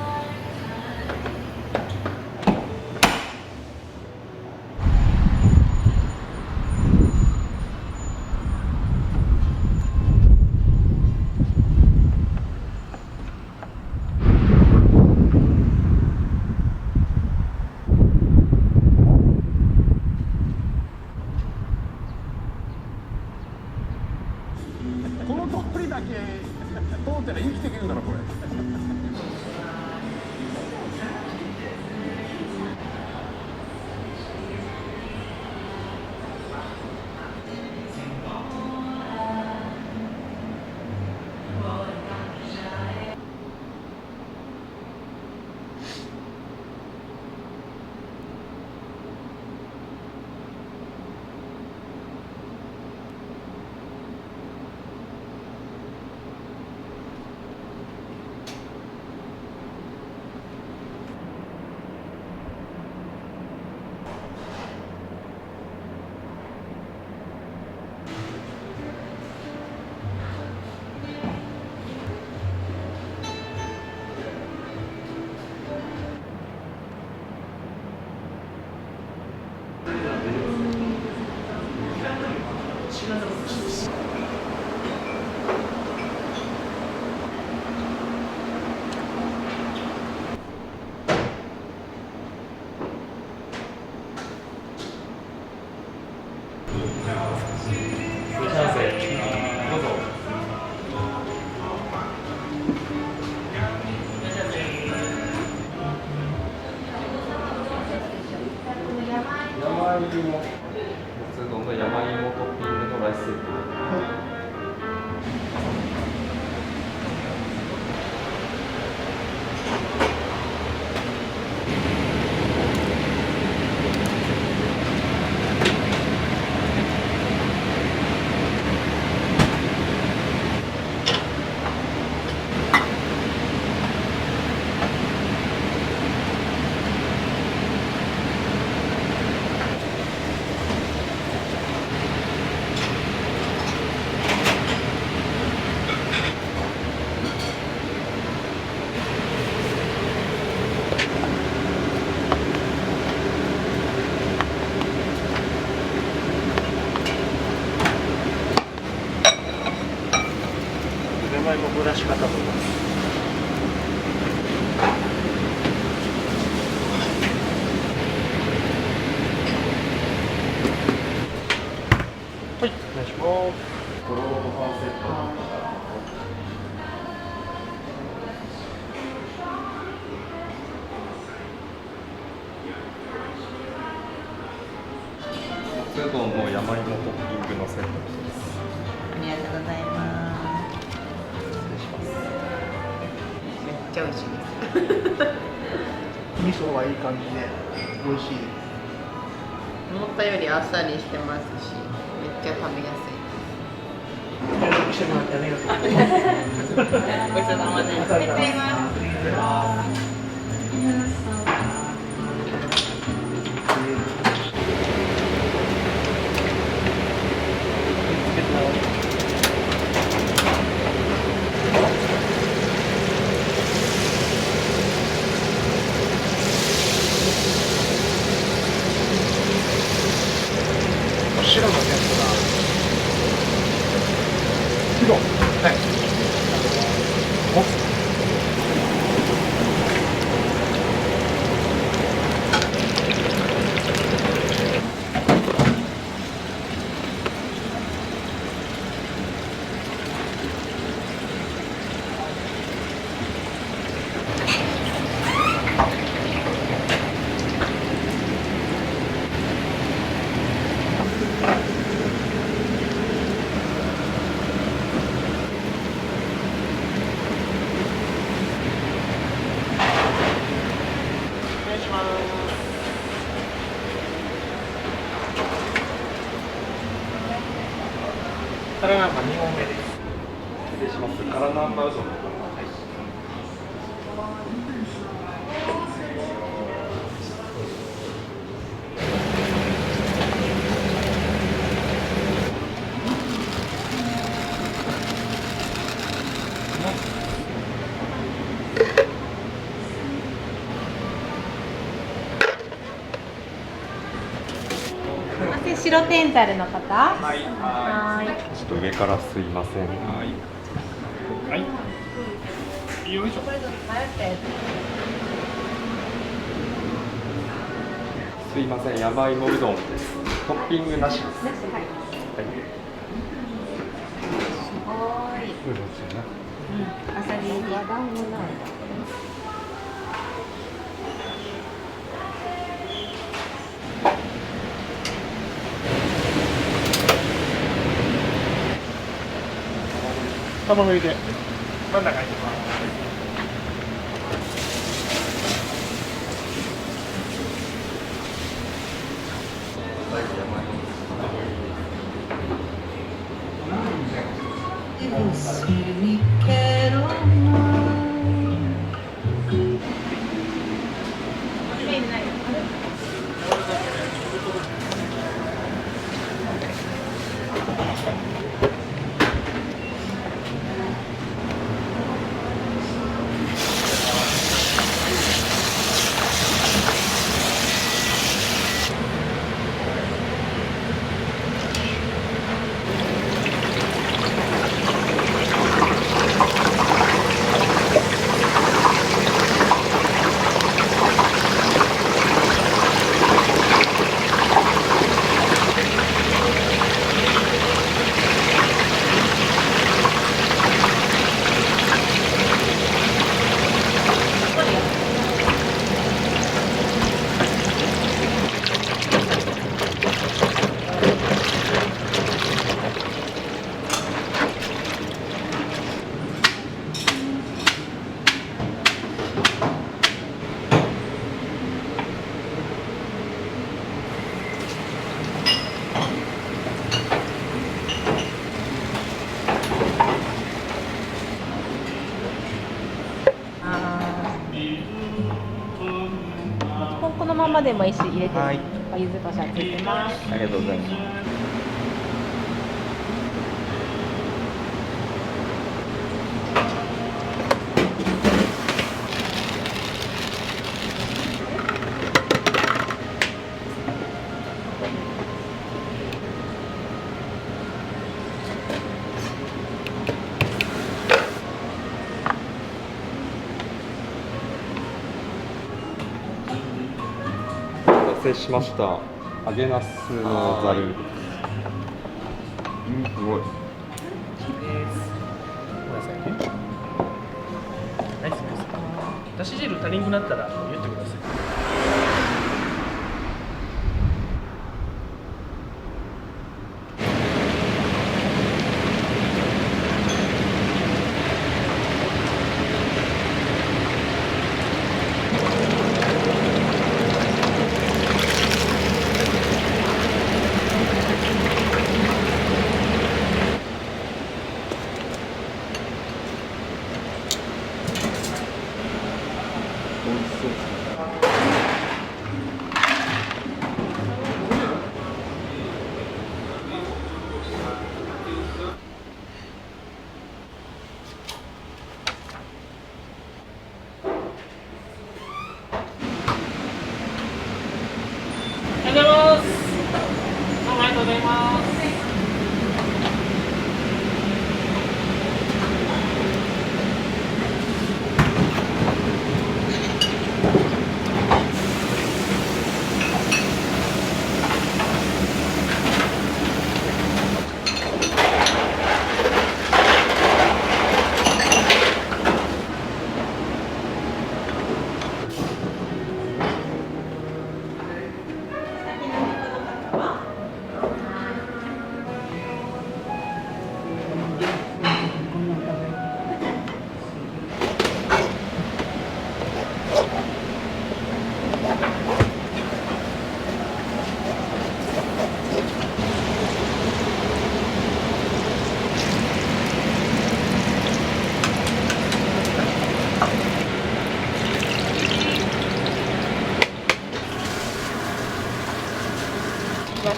この通りだけ通ったら生きていけるだろこれ。山芋、普通の山芋トッピングのライススープ。前の蒸らし方とか。はい、お願いします。とろろご飯セット。普通のもう山芋トッピングのセットです。ありがとうございます。めっちゃ美味しいです。味噌はいい感じで美味しい。思ったよりあっさりしてますし、めっちゃ食べやすい。してもらってありがとうございます。ごちそうさまです。ありがとうございます。白のやつが辛ナンバー2本目です。失礼します。辛ナンバーうどん。白テンタルの方。はい。はい。ちょっと上からすいません。はい。はい。よいしょ。これちょっと迷ったやつ。すいません、山芋うどんです。トッピングなしです。はい。はい。すごい。あさり入り。卵入れて真ん中に入れます。このままでも石入れて、はい、柚子胡椒ついてます。ありがとうございます。お待たせしました。揚げナスのざる。すごい。ごめんなさいね。ナイスです。だし汁足りんくなったら言ってください。美味しそうですね。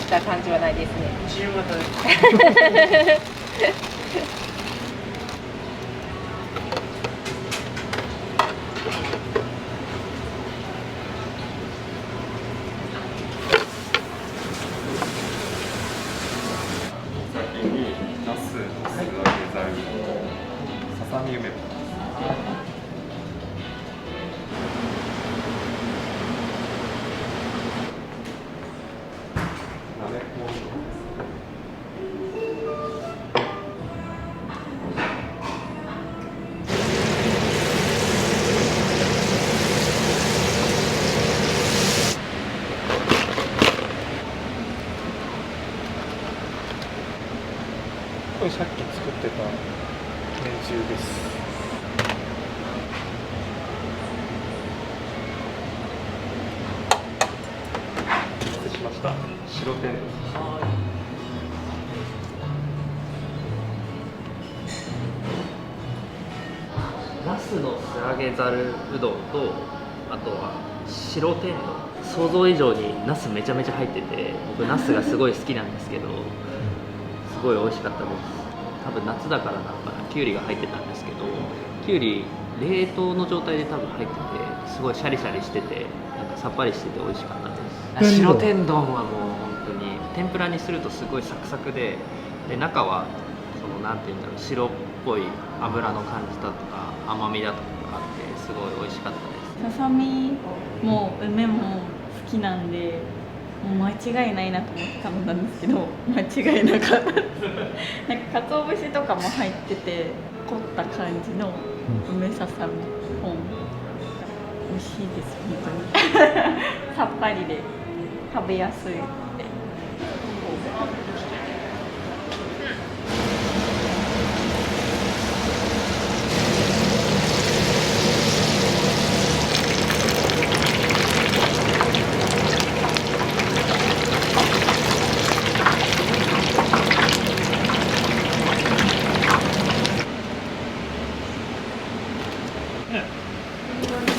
た感じはないですね。自由形です。先にナス、素揚げざる、ささみ梅。これさっき作ってためんつゆです。お待たせしました。白天です。ナスの素揚げざるうどんと、あとは白天丼。想像以上にナスめちゃめちゃ入ってて、僕ナスがすごい好きなんですけど、すごい美味しかったです。多分夏だからなのかな、きゅうりが入ってたんですけど、きゅうり冷凍の状態で多分入ってて、すごいシャリシャリしてて、なんかさっぱりしてて美味しかったです。白天丼はもう本当に天ぷらにするとすごいサクサクで、中はそのなんていうんだろう、白っぽい油の感じだとか甘みだとかがあってすごい美味しかったです。ささみも梅も好きなんで、もう間違いないなと思って頼んだんですけど、間違いなかったです。なんか鰹節とかも入ってて、凝った感じの梅ささみ本、美味しいです本当に。さっぱりで食べやすい。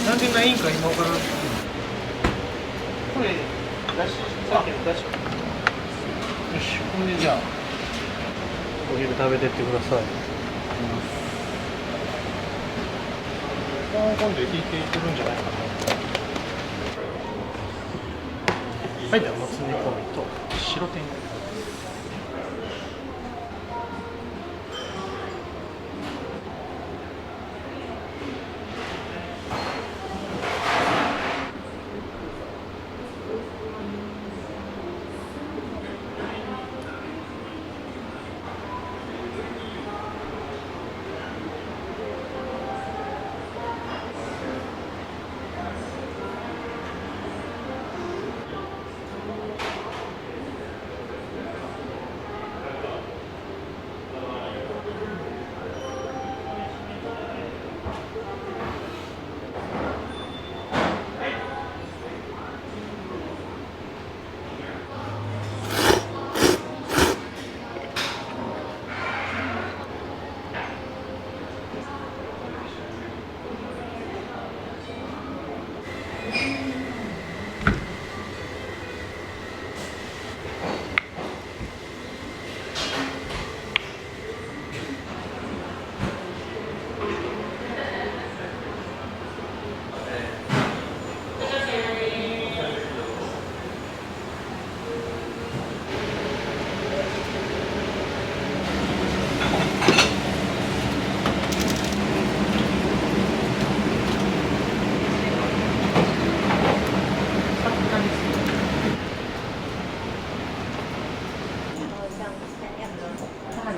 何点がいいんか今からこれだしさっきのだしよし、これでじゃあお昼食べてってください。今度引いていけるんじゃないかな。はい、ではもつ煮込みと白天。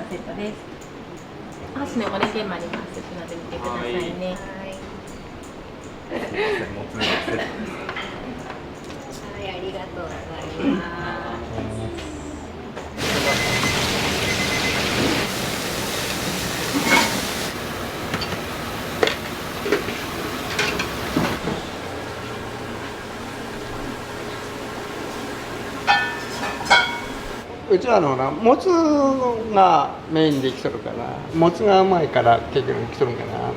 セットです。箸の折れ券もありますので見てくださいね。もつ煮セットです。はい、ありがとうございます。うちはもつがメインできとるから、もつがうまいから結局きとるんかなと。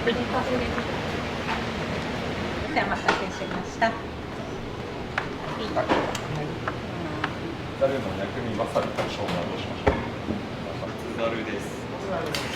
お待たせしました。ざるの薬味わさびと生姜をどうしましょう。ざるです。